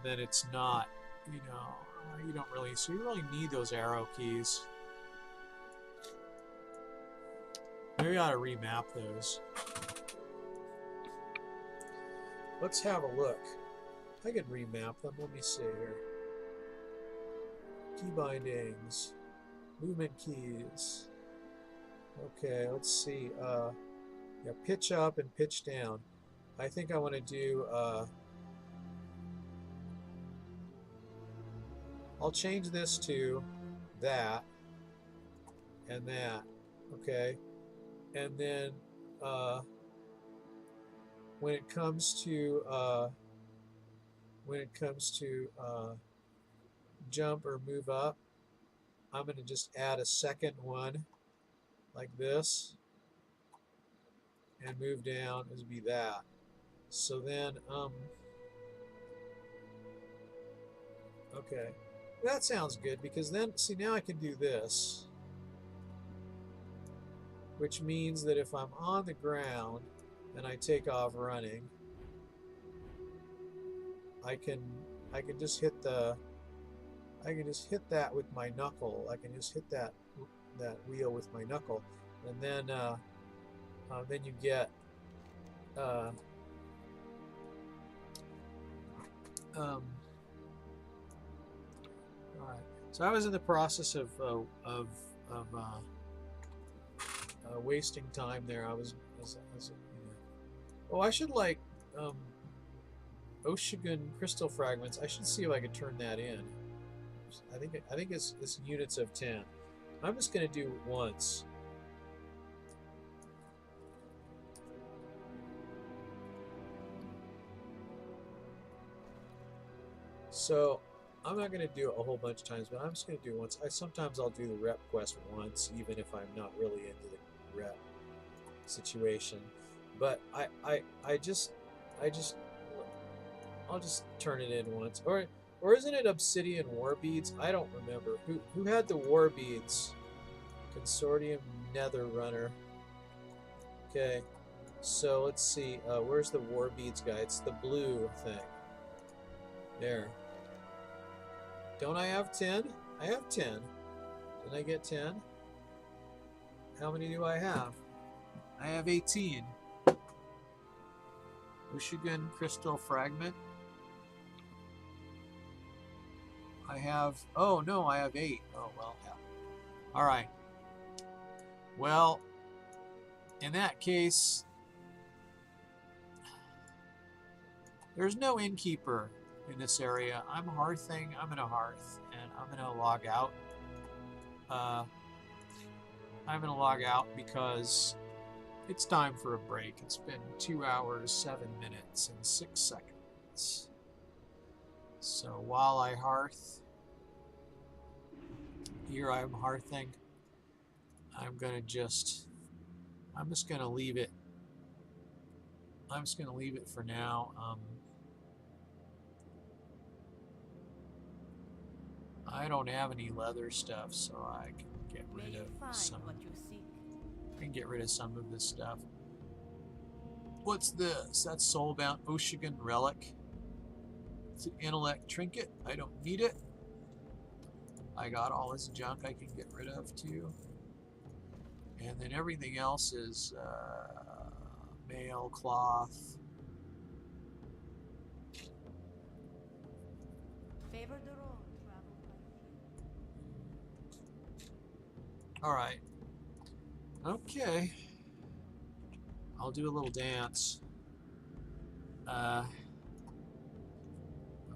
then it's not. You know, you don't really. So you really need those arrow keys. Maybe I ought to remap those. Let's have a look. I can remap them. Let me see here. Key bindings. Movement keys. Okay, let's see. Yeah, pitch up and pitch down. I think I want to do... I'll change this to that and that. Okay. And then when it comes to jump or move up, I'm going to just add a second one like this and move down as be that. So then okay, that sounds good, because then see, now I can do this, which means that if I'm on the ground and I take off running, I can just hit that with my knuckle. I can just hit that wheel with my knuckle, and then you get all right. So I was in the process of wasting time there. I was you know. Oh, I should like Oshigun crystal fragments. I should see if I can turn that in. I think it's units of 10. I'm just gonna do it once. So I'm not going to do it a whole bunch of times, but I'm just going to do it once. Sometimes I'll do the rep quest once, even if I'm not really into the rep situation. But I'll just turn it in once. Or isn't it Obsidian War Beads? I don't remember. Who had the War Beads? Consortium Nether Runner. Okay, so let's see. Where's the War Beads guy? It's the blue thing. There. Don't I have 10? I have 10. Didn't I get 10? How many do I have? I have 18. Ushigun Crystal Fragment. I have... Oh, no, I have 8. Oh, well, yeah. Alright. Well, in that case, there's no innkeeper in this area. I'm hearthing. I'm in a hearth, and I'm going to log out. I'm going to log out because it's time for a break. It's been 2 hours, 7 minutes, and 6 seconds. So while I hearth, here I'm hearthing. I'm just going to leave it. I'm just going to leave it for now. I don't have any leather stuff, so I can get rid of some. I can get rid of some of this stuff. What's this? That's Soulbound Oshigun Relic. It's an intellect trinket. I don't need it. I got all this junk I can get rid of too. And then everything else is mail, cloth. Favor the road. All right. Okay. I'll do a little dance.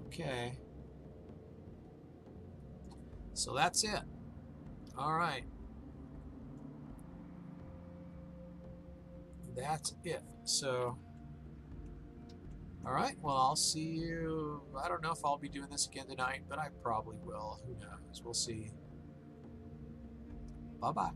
Okay. So that's it. All right. That's it. So, all right. Well, I'll see you. I don't know if I'll be doing this again tonight, but I probably will. Who knows? We'll see. Bye-bye.